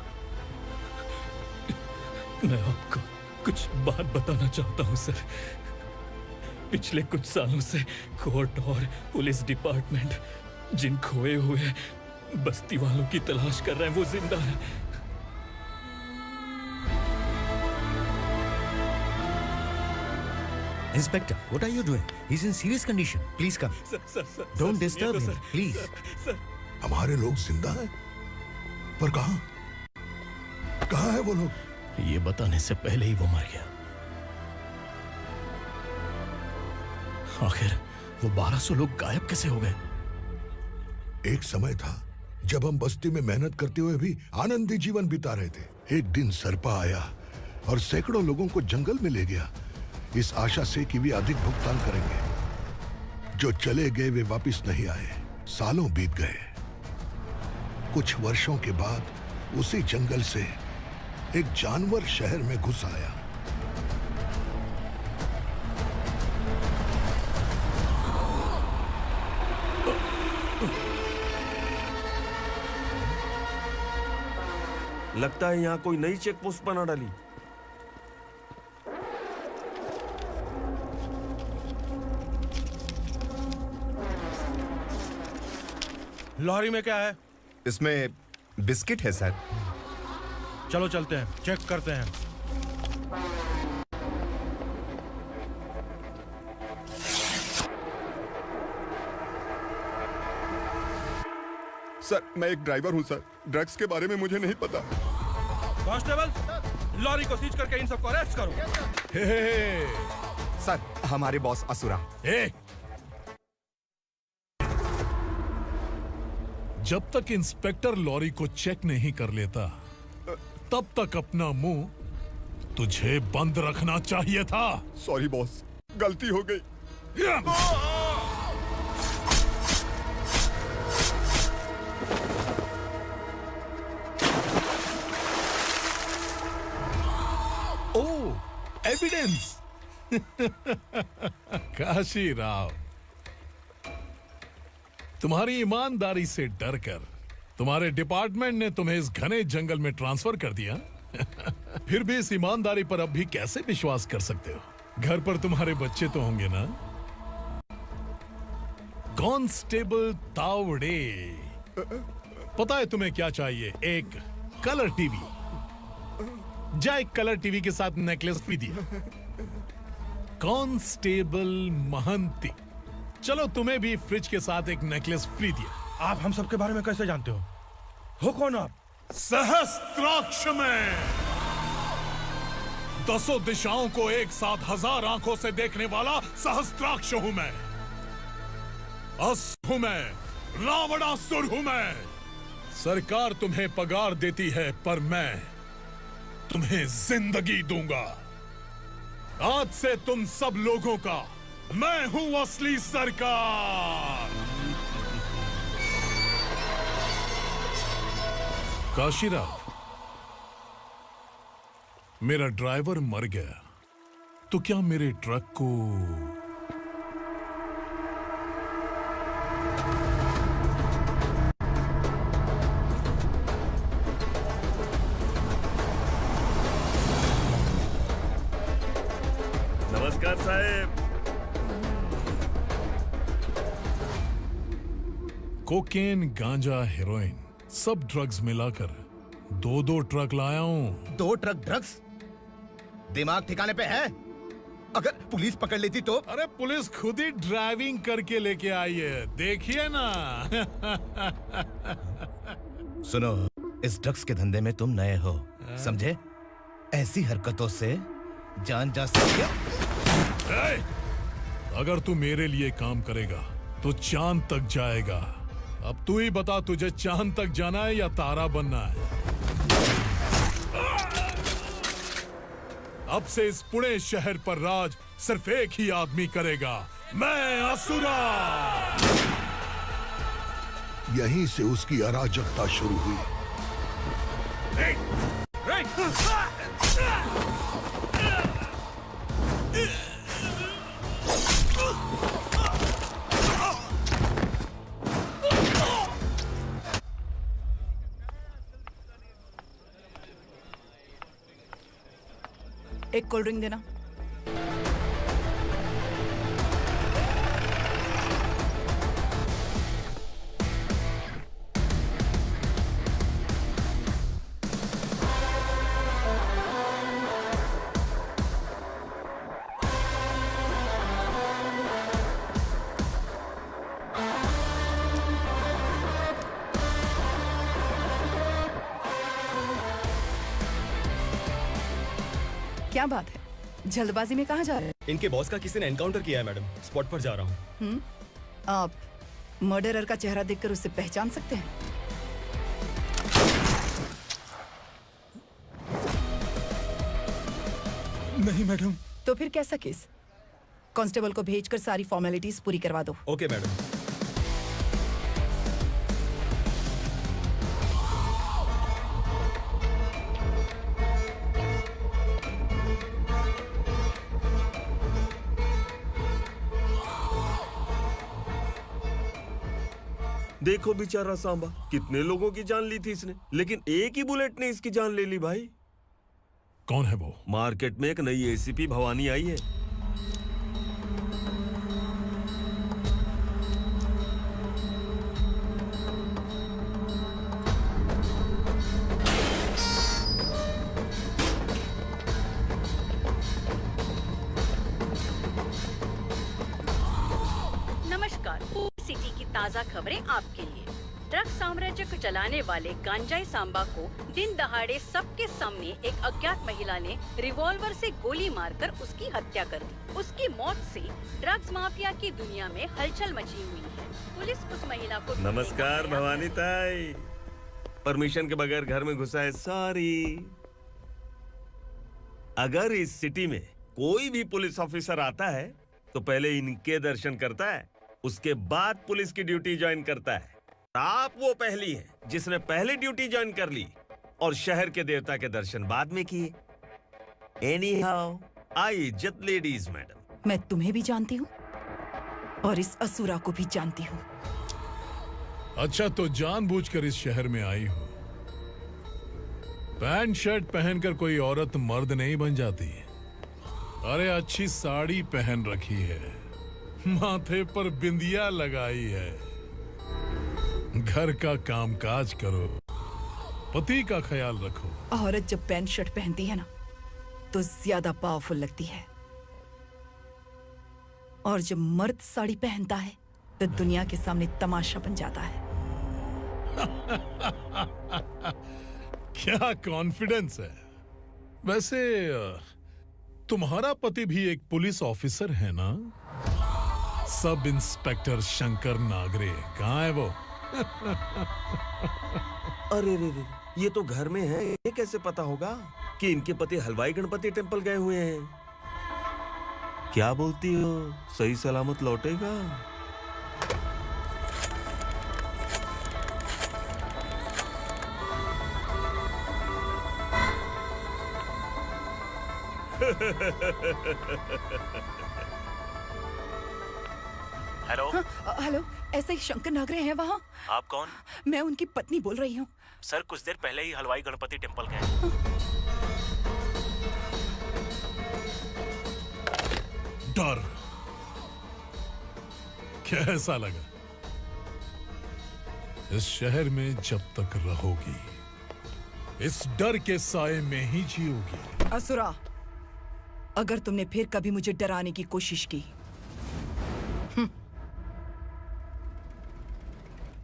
मैं आपको कुछ बात बताना चाहता हूं सर। पिछले कुछ सालों से कोर्ट और पुलिस डिपार्टमेंट जिन खोए हुए बस्ती वालों की तलाश कर रहे हैं वो जिंदा है। Inspector, what are you doing? He's in serious condition. Please come. Don't disturb him, please. हमारे लोग जिंदा हैं? पर कहां? कहां है वो लोग? ये बताने से पहले ही वो मर गया। आखिर वो 1200 लोग गायब कैसे हो गए? एक समय था जब हम बस्ती में मेहनत करते हुए भी आनंदी जीवन बिता रहे थे। एक दिन सरपा आया और सैकड़ों लोगों को जंगल में ले गया, इस आशा से कि वे अधिक भुगतान करेंगे। जो चले गए वे वापस नहीं आए। सालों बीत गए। कुछ वर्षों के बाद उसी जंगल से एक जानवर शहर में घुस आया। लगता है यहाँ कोई नई चेक पोस्ट बना डाली। लॉरी में क्या है? इसमें बिस्किट है सर। चलो चलते हैं, चेक करते हैं। सर मैं एक ड्राइवर हूं सर, ड्रग्स के बारे में मुझे नहीं पता। कांस्टेबल, लॉरी को सीज करके इन सबको अरेस्ट करो। सर हमारे बॉस असुरा। जब तक इंस्पेक्टर लॉरी को चेक नहीं कर लेता तब तक अपना मुंह तुझे बंद रखना चाहिए था। सॉरी बॉस, गलती हो गई। कॉन्फिडेंस। काशी राव, तुम्हारी ईमानदारी से डरकर तुम्हारे डिपार्टमेंट ने तुम्हें इस घने जंगल में ट्रांसफर कर दिया। फिर भी इस ईमानदारी पर अब भी कैसे विश्वास कर सकते हो? घर पर तुम्हारे बच्चे तो होंगे ना? कांस्टेबल तावड़े, पता है तुम्हें क्या चाहिए? एक कलर टीवी। जा एक कलर टीवी के साथ नेकलेस भी दिया। कांस्टेबल महंती, चलो तुम्हें भी फ्रिज के साथ एक नेकलेस फ्री दिया। आप हम सबके बारे में कैसे जानते हो कौन आप? सहस्त्राक्ष में 10 दिशाओं को एक साथ 1000 आंखों से देखने वाला सहस्त्राक्ष हूं मैं। असुर हूं मैं, रावणासुर हूं मैं। सरकार तुम्हें पगार देती है, पर मैं तुम्हें जिंदगी दूंगा। आज से तुम सब लोगों का मैं हूं असली सरकार। काशीराव, मेरा ड्राइवर मर गया तो क्या मेरे ट्रक को नमस्कार साहब। कोकेन, गांजा, हेरोइन, सब ड्रग्स मिलाकर 2 ट्रक लाया हूं। 2 ट्रक ड्रग्स? दिमाग ठिकाने पे है? अगर पुलिस पकड़ लेती तो? अरे पुलिस खुद ही ड्राइविंग करके लेके आई है, देखिए ना। सुनो, इस ड्रग्स के धंधे में तुम नए हो, समझे? ऐसी हरकतों से जान जा सकती है। अगर तू मेरे लिए काम करेगा तो चांद तक जाएगा। अब तू ही बता, तुझे चांद तक जाना है या तारा बनना है? अब से इस पुणे शहर पर राज सिर्फ एक ही आदमी करेगा, मैं असुरा। यहीं से उसकी अराजकता शुरू हुई। एक कोल्ड ड्रिंक देना। क्या बात है, जल्दबाजी में कहाँ जा रहे हैं? इनके बॉस का किसी ने एनकाउंटर किया है मैडम, स्पॉट पर जा रहा हूँ। आप मर्डरर का चेहरा देखकर उसे पहचान सकते हैं? नहीं मैडम। तो फिर कैसा केस? कांस्टेबल को भेजकर सारी फॉर्मेलिटीज पूरी करवा दो। Okay madam. देखो बेचारा सांबा, कितने लोगों की जान ली थी इसने, लेकिन एक ही बुलेट ने इसकी जान ले ली भाई। कौन है वो? मार्केट में एक नई एसीपी भवानी आई है। नमस्कार, सिटी की ताज़ा खबरें आपके लिए। ड्रग साम्राज्य को चलाने वाले गांजाई सांबा को दिन दहाड़े सबके सामने एक अज्ञात महिला ने रिवॉल्वर से गोली मारकर उसकी हत्या कर दी। उसकी मौत से ड्रग्स माफिया की दुनिया में हलचल मची हुई है। पुलिस उस महिला को नमस्कार भवानी ताई, परमिशन के बगैर घर में घुसा है, सॉरी। अगर इस सिटी में कोई भी पुलिस ऑफिसर आता है तो पहले इनके दर्शन करता है, उसके बाद पुलिस की ड्यूटी ज्वाइन करता है। आप वो पहली हैं जिसने पहले ड्यूटी ज्वाइन कर ली और शहर के देवता के दर्शन बाद में किए। एनीहाउ, आई इज्जत लेडीज मैडम। मैं तुम्हें भी जानती हूँ और इस असुरा को भी जानती हूँ। अच्छा, तो जानबूझकर इस शहर में आई हो। पैंट शर्ट पहनकर कोई औरत मर्द नहीं बन जाती। अरे अच्छी साड़ी पहन रखी है, माथे पर बिंदिया लगाई है, घर का कामकाज करो, पति का ख्याल रखो। औरत जब पैंट शर्ट पहनती है ना तो ज्यादा पावरफुल लगती है, और जब मर्द साड़ी पहनता है तो दुनिया के सामने तमाशा बन जाता है। क्या कॉन्फिडेंस है। वैसे तुम्हारा पति भी एक पुलिस ऑफिसर है ना? सब इंस्पेक्टर शंकर नागरे कहाँ है वो? अरे रे रे, ये तो घर में है, ये कैसे पता होगा कि इनके पति हलवाई गणपति टेम्पल गए हुए हैं? क्या बोलती हो, सही सलामत लौटेगा? हेलो। हेलो, ऐसे ही शंकर नागरे हैं वहाँ? आप कौन? मैं उनकी पत्नी बोल रही हूँ। सर कुछ देर पहले ही हलवाई गणपति टेम्पल गए। डर कैसा लगा? इस शहर में जब तक रहोगी इस डर के साए में ही जियोगी। असुरा, अगर तुमने फिर कभी मुझे डराने की कोशिश की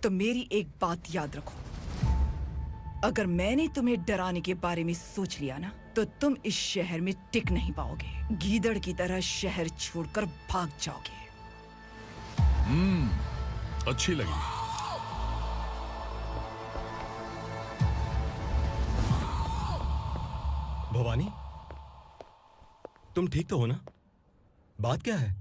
तो मेरी एक बात याद रखो, अगर मैंने तुम्हें डराने के बारे में सोच लिया ना तो तुम इस शहर में टिक नहीं पाओगे। गीदड़ की तरह शहर छोड़कर भाग जाओगे। अच्छी लगी। भवानी, तुम ठीक तो हो ना? बात क्या है?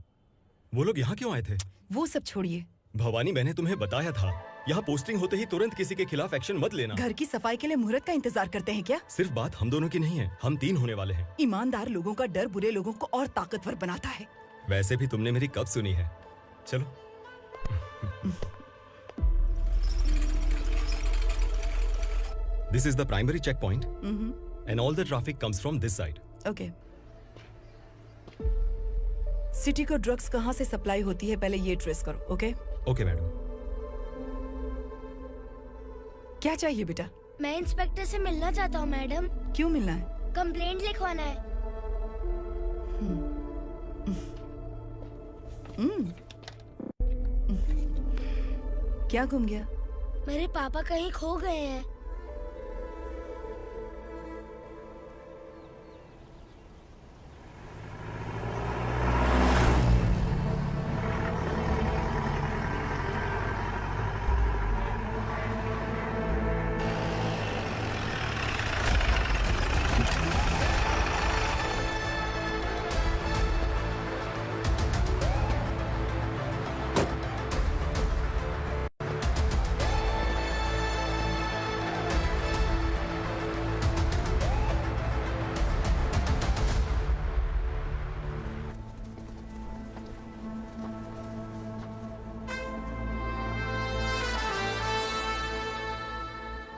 वो लोग यहाँ क्यों आए थे? वो सब छोड़िए। भवानी, मैंने तुम्हें बताया था यहाँ पोस्टिंग होते ही तुरंत किसी के खिलाफ एक्शन मत लेना। घर की सफाई के लिए मुहूर्त का इंतजार करते हैं क्या? सिर्फ बात हम दोनों की नहीं है, हम 3 होने वाले हैं। ईमानदार लोगों का डर बुरे लोगों को और ताकतवर बनाता है। वैसे भी तुमने मेरी कब सुनी है। चलो। This is the primary check point and all the traffic comes from this side. Okay. City को ड्रग्स कहाँ से सप्लाई होती है पहले ये ट्रेस करो। ओके? Okay madam. क्या चाहिए बेटा? मैं इंस्पेक्टर से मिलना चाहता हूँ मैडम। क्यों मिलना है? कंप्लेंट लिखवाना है। क्या गुम गया? मेरे पापा कहीं खो गए हैं।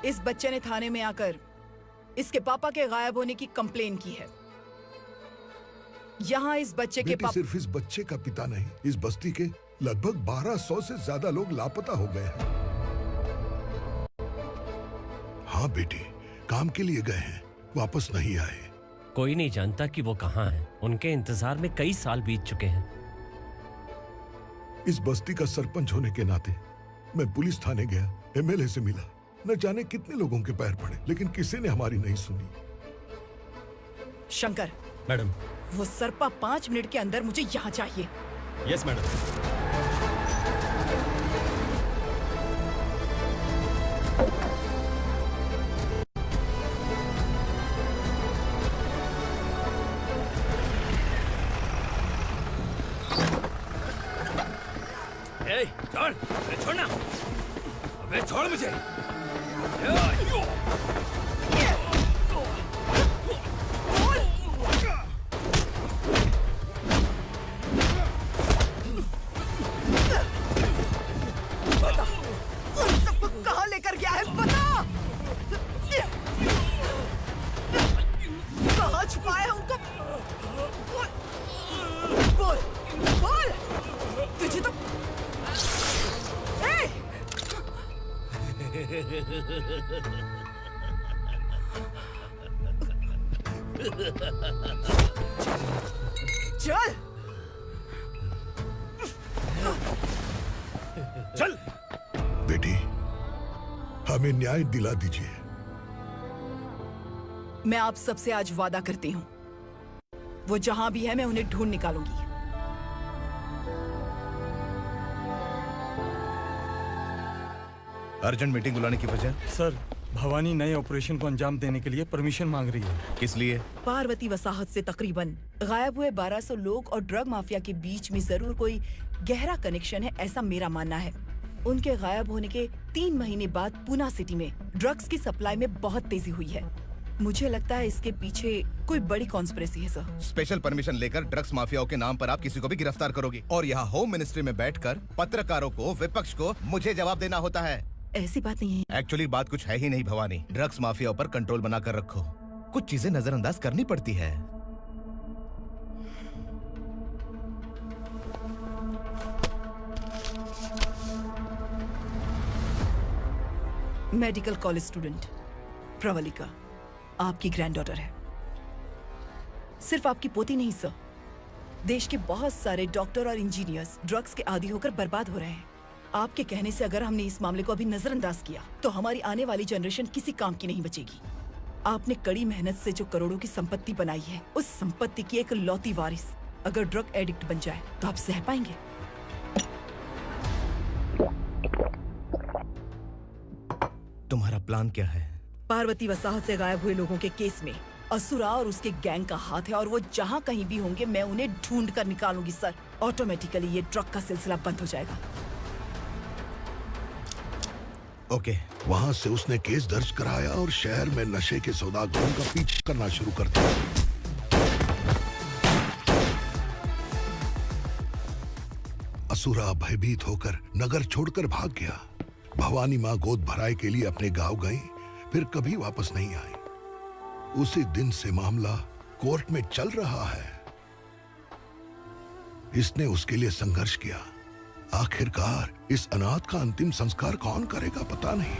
इस बच्चे ने थाने में आकर इसके पापा के गायब होने की कंप्लेन की है। यहाँ इस बच्चे के पापा सिर्फ इस बच्चे का पिता नहीं, इस बस्ती के लगभग 1200 से ज्यादा लोग लापता हो गए हैं। हाँ बेटी, काम के लिए गए हैं, वापस नहीं आए। कोई नहीं जानता कि वो कहाँ हैं। उनके इंतजार में कई साल बीत चुके हैं। इस बस्ती का सरपंच होने के नाते मैं पुलिस थाने गया, एमएलए से मिला, न जाने कितने लोगों के पैर पड़े, लेकिन किसी ने हमारी नहीं सुनी। शंकर। मैडम। वो सरपा 5 मिनट के अंदर मुझे यहाँ चाहिए। Yes madam. छोड़, छोड़ना, अबे छोड़ मुझे। चल चल बेटी, हमें न्याय दिला दीजिए। मैं आप सबसे आज वादा करती हूँ, वो जहां भी है मैं उन्हें ढूंढ निकालूंगी। अर्जेंट मीटिंग बुलाने की वजह? सर, भवानी नए ऑपरेशन को अंजाम देने के लिए परमिशन मांग रही है। किस लिए? पार्वती वसाहत से तकरीबन गायब हुए 1200 लोग और ड्रग माफिया के बीच में जरूर कोई गहरा कनेक्शन है, ऐसा मेरा मानना है। उनके गायब होने के 3 महीने बाद पूना सिटी में ड्रग्स की सप्लाई में बहुत तेजी हुई है। मुझे लगता है इसके पीछे कोई बड़ी कॉन्स्पिरेसी है सर। स्पेशल परमिशन लेकर ड्रग्स माफियाओं के नाम पर आप किसी को भी गिरफ्तार करोगी और यहाँ होम मिनिस्ट्री में बैठकर पत्रकारों को, विपक्ष को मुझे जवाब देना होता है। ऐसी बात नहीं है। एक्चुअली बात कुछ है ही नहीं भवानी। ड्रग्स माफियाओं पर कंट्रोल बनाकर रखो। कुछ चीजें नजरअंदाज करनी पड़ती है। मेडिकल कॉलेज स्टूडेंट प्रवलिका आपकी ग्रैंडडॉटर है। सिर्फ आपकी पोती नहीं सर, देश के बहुत सारे डॉक्टर और इंजीनियर्स ड्रग्स के आदी होकर बर्बाद हो रहे हैं। आपके कहने से अगर हमने इस मामले को अभी नजरअंदाज किया तो हमारी आने वाली जनरेशन किसी काम की नहीं बचेगी। आपने कड़ी मेहनत से जो करोड़ों की संपत्ति बनाई है, उस संपत्ति की एक लौती वारिस अगर ड्रग एडिक्ट बन जाए तो आप सह पाएंगे? तुम्हारा प्लान क्या है? पार्वती वसाहत से गायब हुए लोगों के केस में असुरा और उसके गैंग का हाथ है और वो जहाँ कहीं भी होंगे मैं उन्हें ढूंढ कर निकालूंगी सर। ऑटोमेटिकली ये ड्रग का सिलसिला बंद हो जाएगा। ओके। वहाँ से उसने केस दर्ज कराया और शहर में नशे के सौदागरों का पीछा करना शुरू कर दिया। असुरा भयभीत होकर नगर छोड़कर भाग गया। भवानी माँ गोद भराई के लिए अपने गांव गई, फिर कभी वापस नहीं आई। उसी दिन से मामला कोर्ट में चल रहा है। इसने उसके लिए संघर्ष किया। आखिरकार इस अनाथ का अंतिम संस्कार कौन करेगा पता नहीं।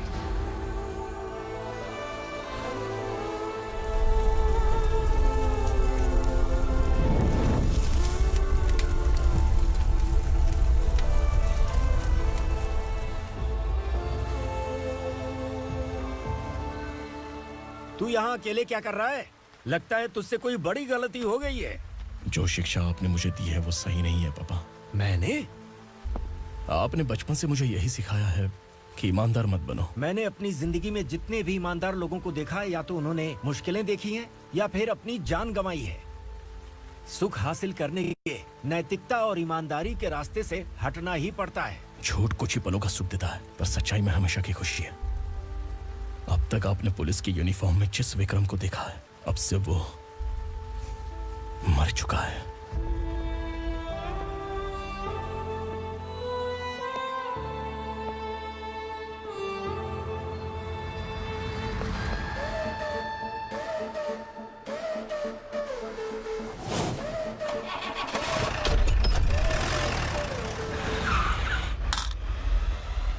तू यहाँ अकेले क्या कर रहा है? लगता है तुझसे कोई बड़ी गलती हो गई है। जो शिक्षा आपने मुझे दी है वो सही नहीं है पापा। मैंने? आपने बचपन से मुझे यही सिखाया है कि ईमानदार मत बनो। मैंने अपनी जिंदगी में जितने भी ईमानदार लोगों को देखा है, या तो उन्होंने मुश्किलें देखी हैं या फिर अपनी जान गंवाई है। सुख हासिल करने के लिए नैतिकता और ईमानदारी के रास्ते से हटना ही पड़ता है। झूठ कुछ ही पलों का सुख देता है, पर सच्चाई में हमेशा की खुशी है। अब तक आपने पुलिस की यूनिफॉर्म में जिस विक्रम को देखा है, अब से वो मर चुका है।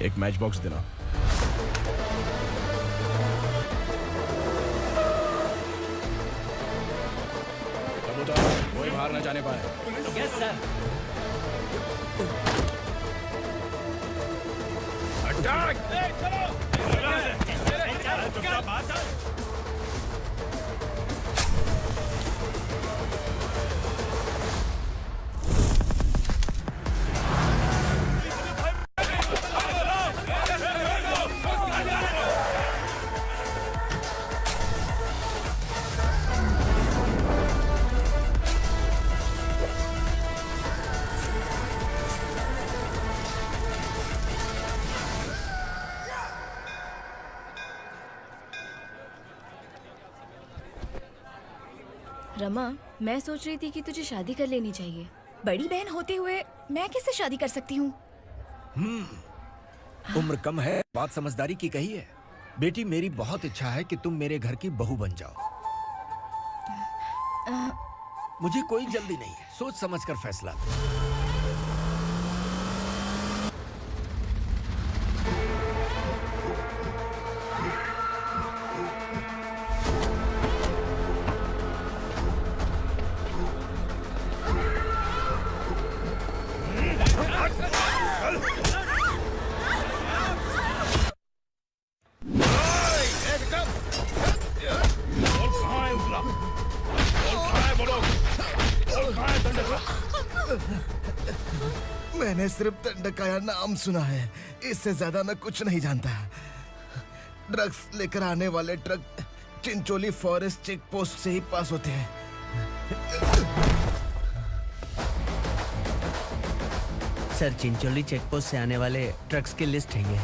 एक मैच बॉक्स देना। कोई बाहर न जाने पाए। Yes sir. रमा, मैं सोच रही थी कि तुझे शादी कर लेनी चाहिए। बड़ी बहन होते हुए मैं कैसे शादी कर सकती हूँ? उम्र कम है, बात समझदारी की कही है। बेटी, मेरी बहुत इच्छा है कि तुम मेरे घर की बहू बन जाओ। मुझे कोई जल्दी नहीं है, सोच समझ कर फैसला। मैंने सिर्फ दंडकाया नाम सुना है, इससे ज्यादा मैं कुछ नहीं जानता। ड्रग्स लेकर आने वाले truck Chincholi forest check post से ही पास होते हैं। सर, चिंचोली चेक पोस्ट से आने वाले ट्रक्स की लिस्ट है ये।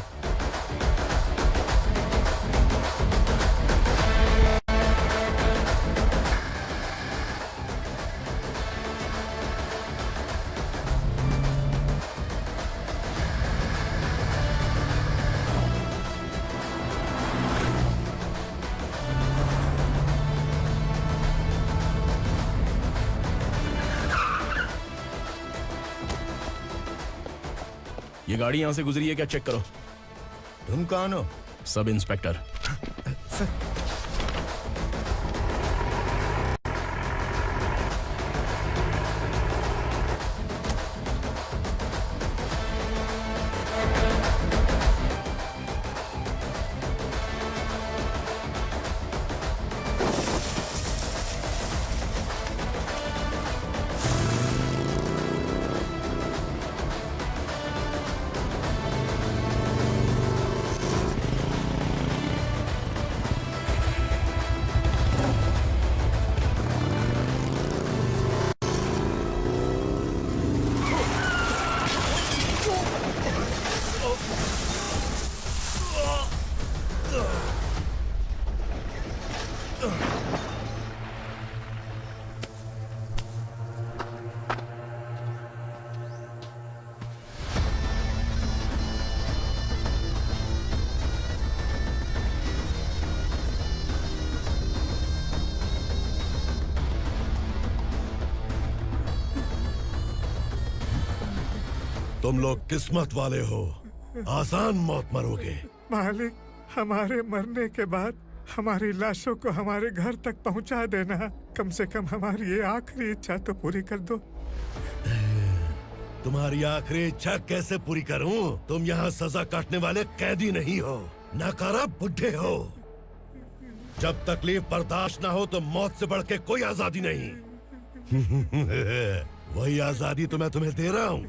ये गाड़ी यहां से गुजरी है क्या, चेक करो। तुम कौन हो? Sub inspector. तुम लोग किस्मत वाले हो, आसान मौत मरोगे। मालिक, हमारे मरने के बाद हमारी लाशों को हमारे घर तक पहुंचा देना। कम से कम हमारी ये आखिरी इच्छा तो पूरी कर दो। तुम्हारी आखिरी इच्छा कैसे पूरी करूं? तुम यहाँ सजा काटने वाले कैदी नहीं हो, नकारा बुढ़े हो। जब तकलीफ बर्दाश्त ना हो तो मौत से बढ़ के कोई आजादी नहीं। वही आजादी तो मैं तुम्हें दे रहा हूँ।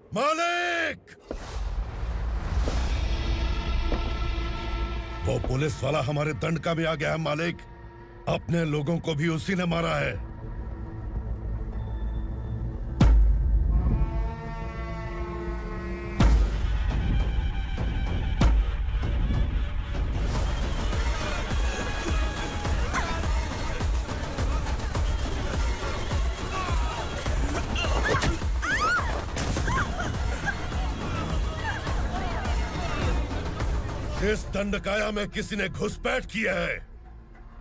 मालिक! वो पुलिस वाला हमारे दंडका में आ गया है मालिक। अपने लोगों को भी उसी ने मारा है। इस दंडकाया में किसी ने घुसपैठ किया है।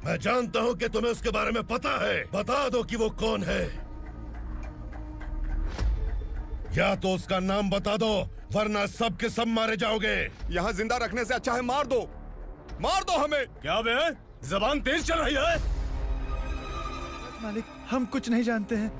मैं जानता हूं कि तुम्हें उसके बारे में पता है। बता दो कि वो कौन है। या तो उसका नाम बता दो, वरना सब के सब मारे जाओगे। यहाँ जिंदा रखने से अच्छा है मार दो हमें। क्या बे? जबान तेज चल रही है। मालिक, हम कुछ नहीं जानते हैं।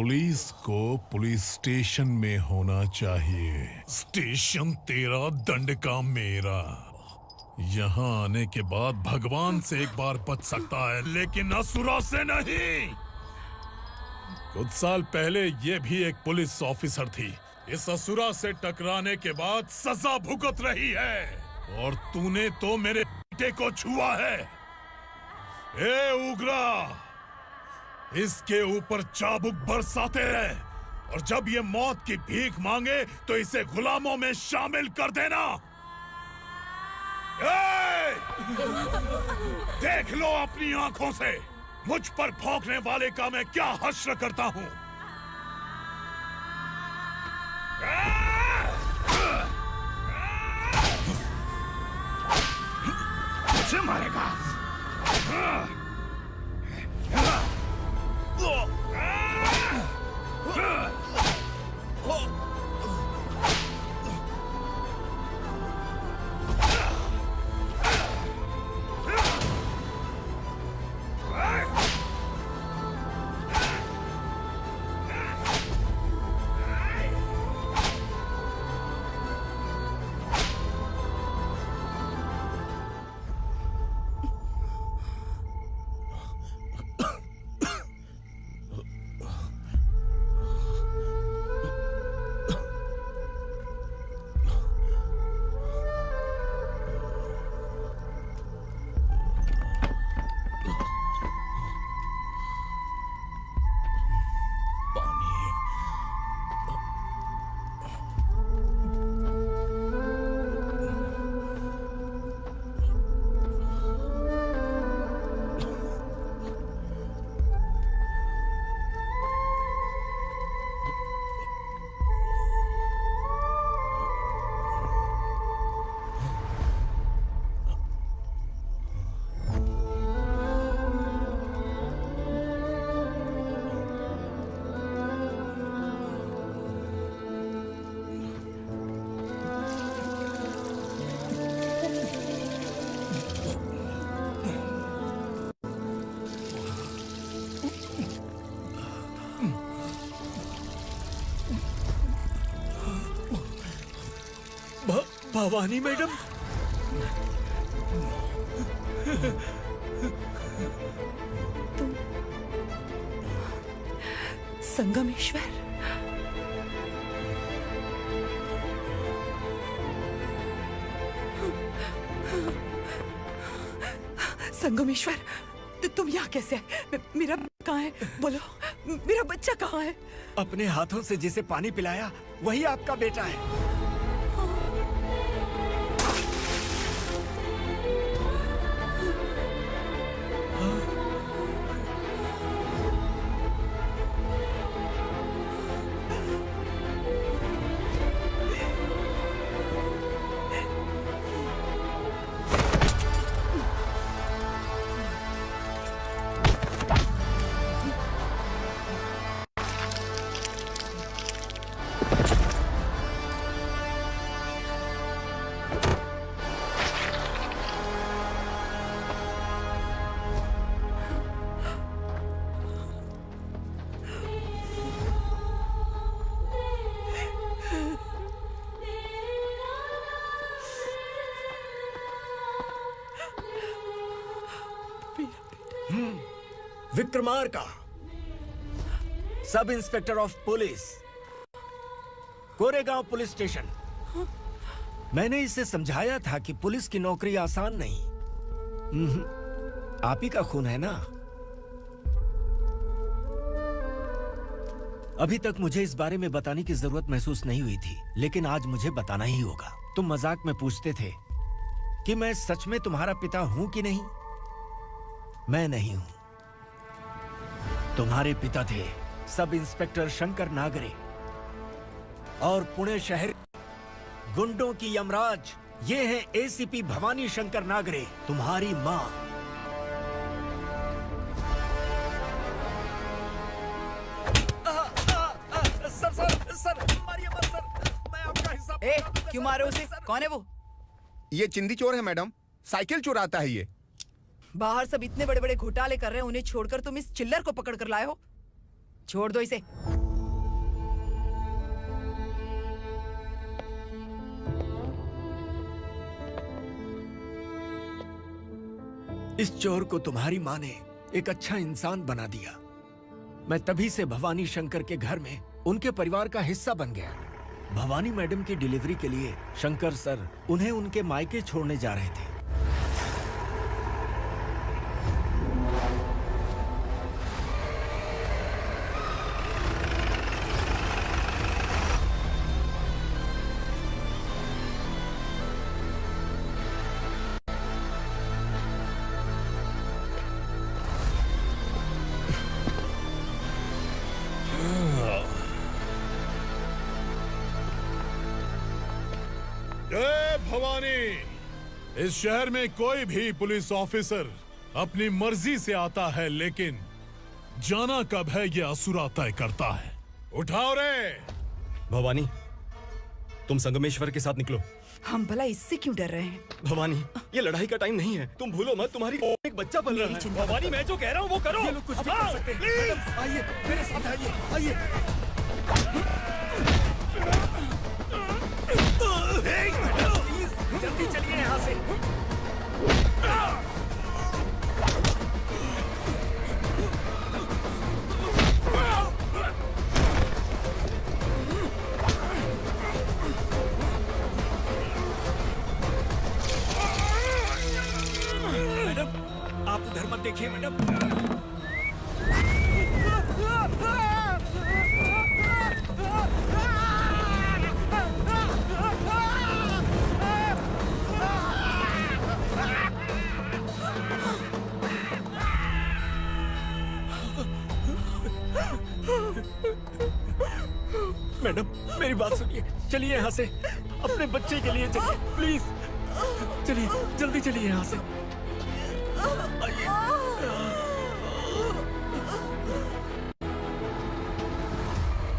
पुलिस को पुलिस स्टेशन में होना चाहिए। स्टेशन तेरा, दंड का मेरा। यहाँ आने के बाद भगवान से एक बार बच सकता है, लेकिन असुरा से नहीं। कुछ साल पहले ये भी एक पुलिस ऑफिसर थी। इस असुरा से टकराने के बाद सजा भुगत रही है, और तूने तो मेरे बेटे को छुआ है। ए उग्रा, इसके ऊपर चाबुक बरसाते हैं, और जब ये मौत की भीख मांगे तो इसे गुलामों में शामिल कर देना। देख लो अपनी आंखों से मुझ पर भौंकने वाले का मैं क्या हश्र करता हूं। मुझे मारेगा। भवानी मैडम, तुम संगमेश्वर? संगमेश्वर, तुम यहाँ कैसे आए? मेरा कहाँ है? बोलो, मेरा बच्चा कहाँ है? अपने हाथों से जिसे पानी पिलाया वही आपका बेटा है। Vikramarka, sub inspector of police, Koregaon police station. मैंने इसे समझाया था कि पुलिस की नौकरी आसान नहीं। आप ही का खून है ना। अभी तक मुझे इस बारे में बताने की जरूरत महसूस नहीं हुई थी, लेकिन आज मुझे बताना ही होगा। तुम मजाक में पूछते थे कि मैं सच में तुम्हारा पिता हूं कि नहीं। मैं नहीं हूं। तुम्हारे पिता थे सब इंस्पेक्टर शंकर नागरे, और पुणे शहर गुंडों की यमराज ये है एसीपी भवानी शंकर नागरे, तुम्हारी मां। सर, मारिए मत सर, मैं आपका हिस्सा। क्यों मारे उसे? कौन है वो? ये चिंदी चोर है मैडम, साइकिल चुराता है ये। बाहर सब इतने बड़े बड़े घोटाले कर रहे हैं, उन्हें छोड़कर तुम इस चिल्लर को पकड़ कर लाए हो। छोड़ दो इसे। इस चोर को तुम्हारी माँ ने एक अच्छा इंसान बना दिया। मैं तभी से भवानी शंकर के घर में उनके परिवार का हिस्सा बन गया। भवानी मैडम की डिलीवरी के लिए शंकर सर उन्हें उनके मायके छोड़ने जा रहे थे। जय भवानी। इस शहर में कोई भी पुलिस ऑफिसर अपनी मर्जी से आता है, लेकिन जाना कब है ये असुरा तय करता है। उठाओ रे। भवानी, तुम संगमेश्वर के साथ निकलो। हम भला इससे क्यों डर रहे हैं? भवानी, ये लड़ाई का टाइम नहीं है। तुम भूलो मत, तुम्हारी एक बच्चा पल रहा है। भवानी, मैं जो कह रहा हूँ वो करो। ये लोग कुछ भी कर सकते हैं। मैडम, आइए मेरे साथ आइए, आइए। जल्दी चलिए यहाँ से। मैडम, आप उधर मत देखिए मैडम। मैडम, मेरी बात सुनिए। चलिए यहाँ से, अपने बच्चे के लिए चलिए, प्लीज। चलिए, जल्दी चलिए यहाँ से।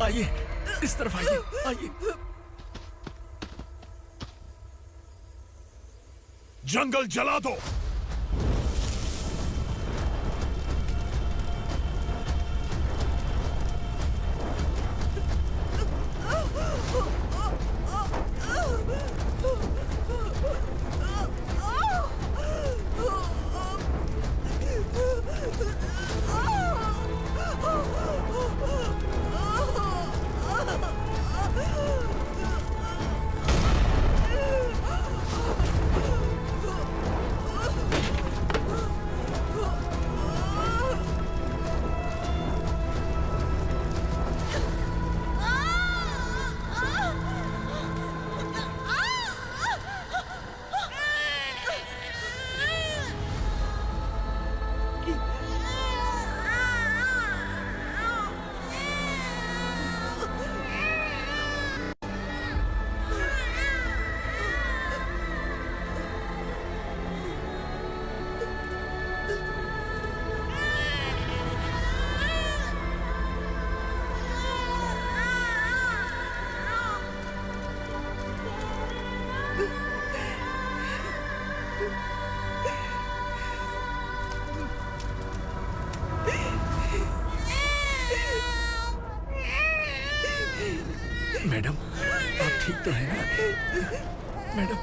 आइए, इस तरफ आइए, आइए। जंगल जला दो। मैडम, आप ठीक तो हैं? मैडम,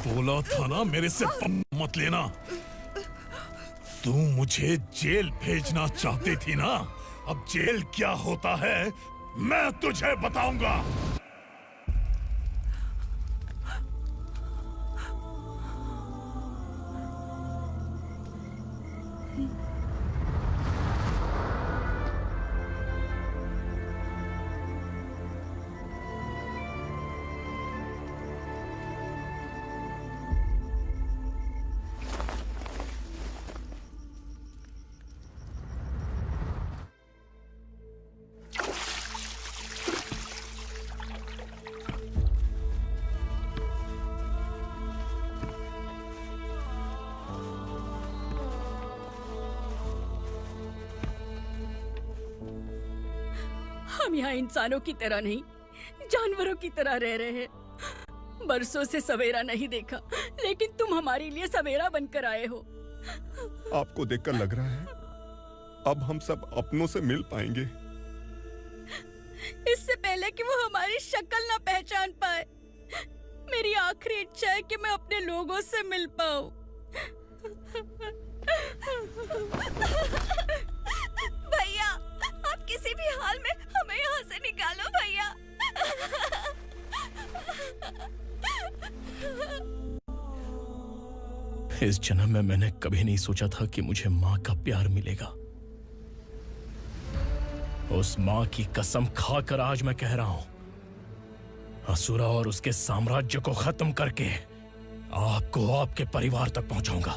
बोला था ना मेरे से मत लेना। तू मुझे जेल भेजना चाहती थी ना, अब जेल क्या होता है मैं तुझे बताऊंगा। हम यहाँ इंसानों की तरह नहीं, जानवरों की तरह रह रहे हैं। बरसों से सवेरा नहीं देखा, लेकिन तुम हमारे लिए सवेरा बनकर आए हो। आपको देखकर लग रहा है अब हम सब अपनों से मिल पाएंगे। इससे पहले कि वो हमारी शक्ल ना पहचान पाए, मेरी आखिरी इच्छा है कि मैं अपने लोगों से मिल पाऊं। भैया, आप किसी भी हाल में हमें यहाँ से निकालो भैया। इस जन्म में मैंने कभी नहीं सोचा था कि मुझे माँ का प्यार मिलेगा। उस माँ की कसम खाकर आज मैं कह रहा हूं, असुरा और उसके साम्राज्य को खत्म करके आपको आपके परिवार तक पहुंचाऊंगा।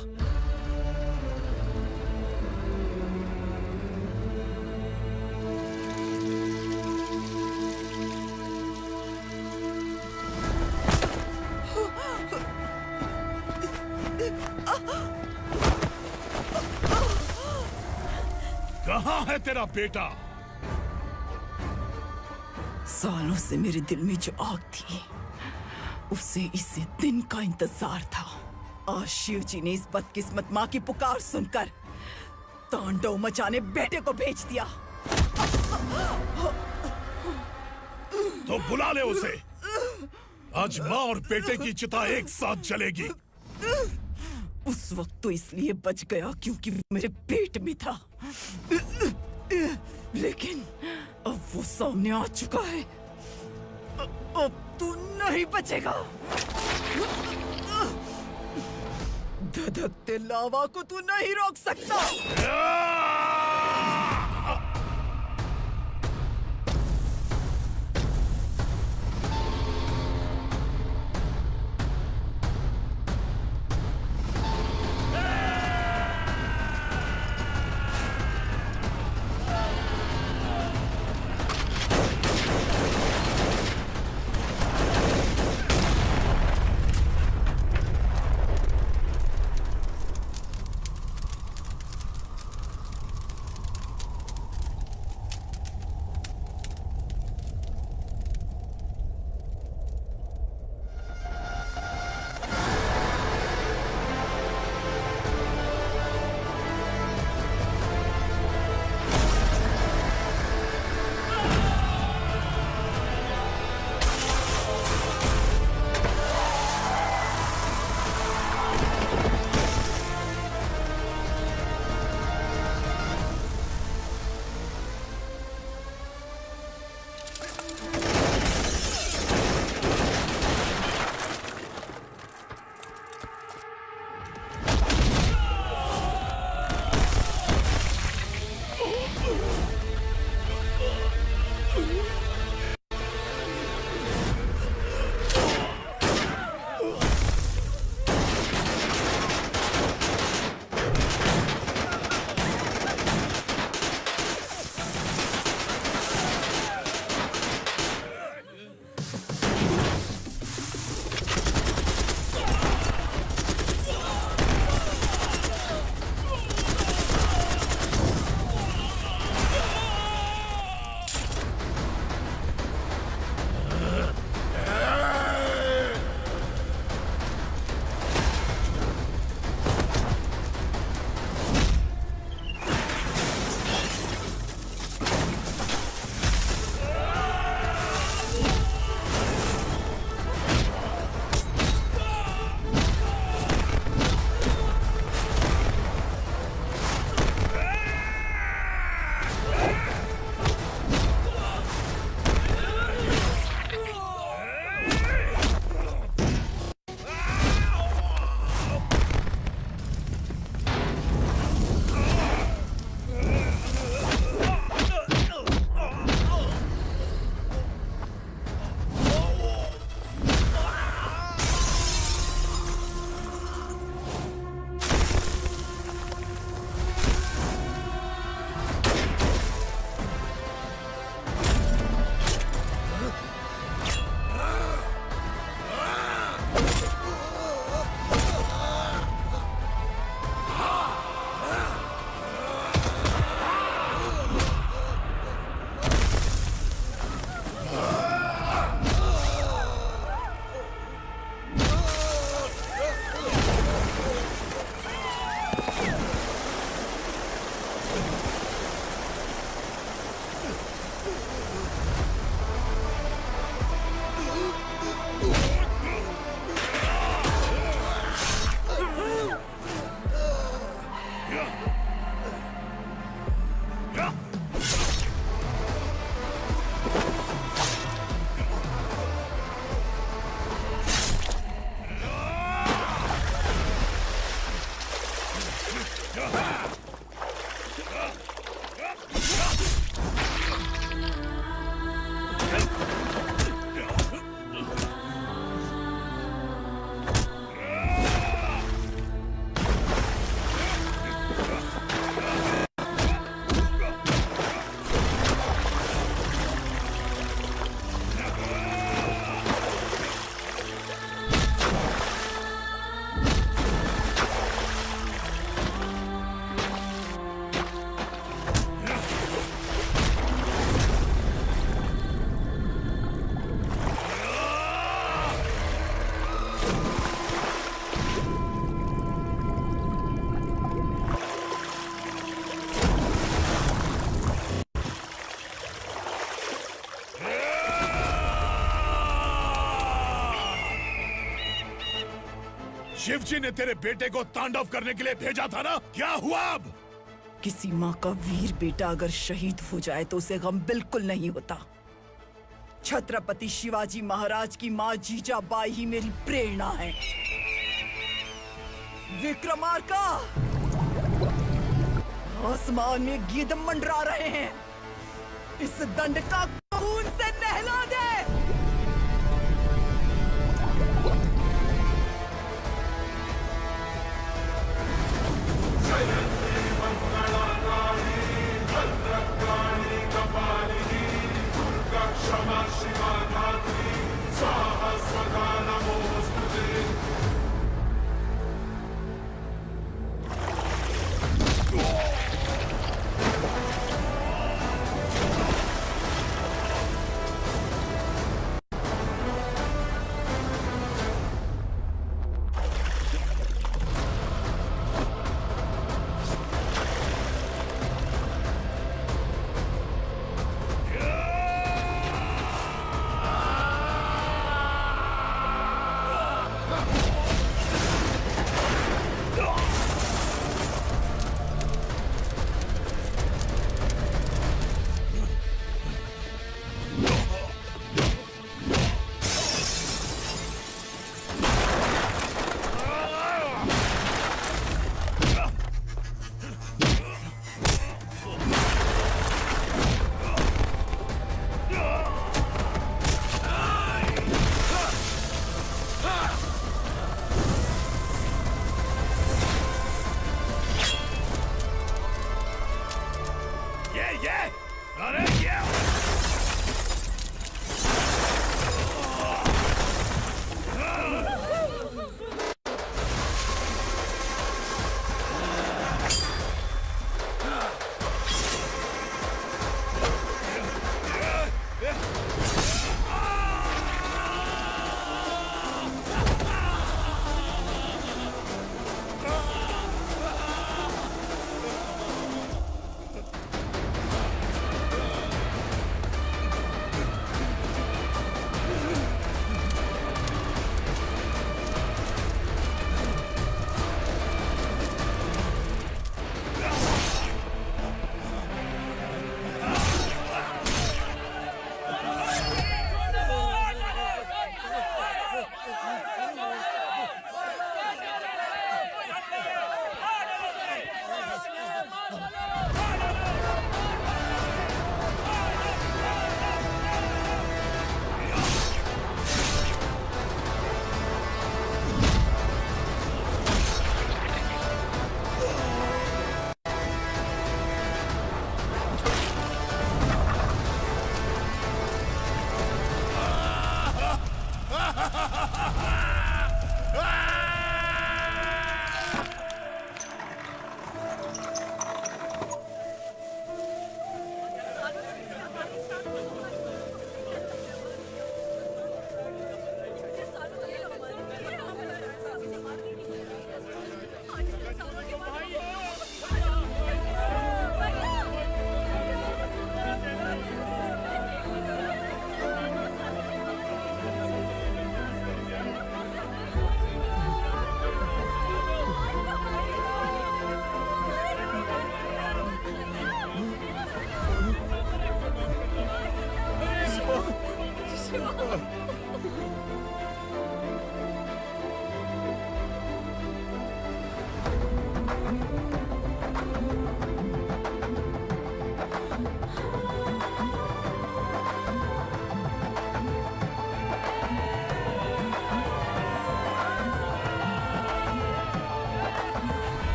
कहाँ है तेरा बेटा? सालों से मेरे दिल में जो आग थी, उसे इस दिन का इंतजार था। आज शिव जी ने इस बदकिस्मत माँ की पुकार सुनकर तांडव मचाने बेटे को भेज दिया। तो बुला ले उसे। आज माँ और बेटे की चिता एक साथ जलेगी। उस वक्त तो इसलिए बच गया क्योंकि वो मेरे पेट में था, लेकिन अब वो सामने आ चुका है। अब तू नहीं बचेगा। धधकते लावा को तू नहीं रोक सकता। शिवजी ने तेरे बेटे को तांडव करने के लिए भेजा था ना, क्या हुआ अब? किसी माँ का वीर बेटा अगर शहीद हो जाए तो उसे गम बिल्कुल नहीं होता। छत्रपति शिवाजी महाराज की माँ जीजाबाई ही मेरी प्रेरणा है। विक्रमार्का, आसमान में गीत मंडरा रहे हैं। इस दंड का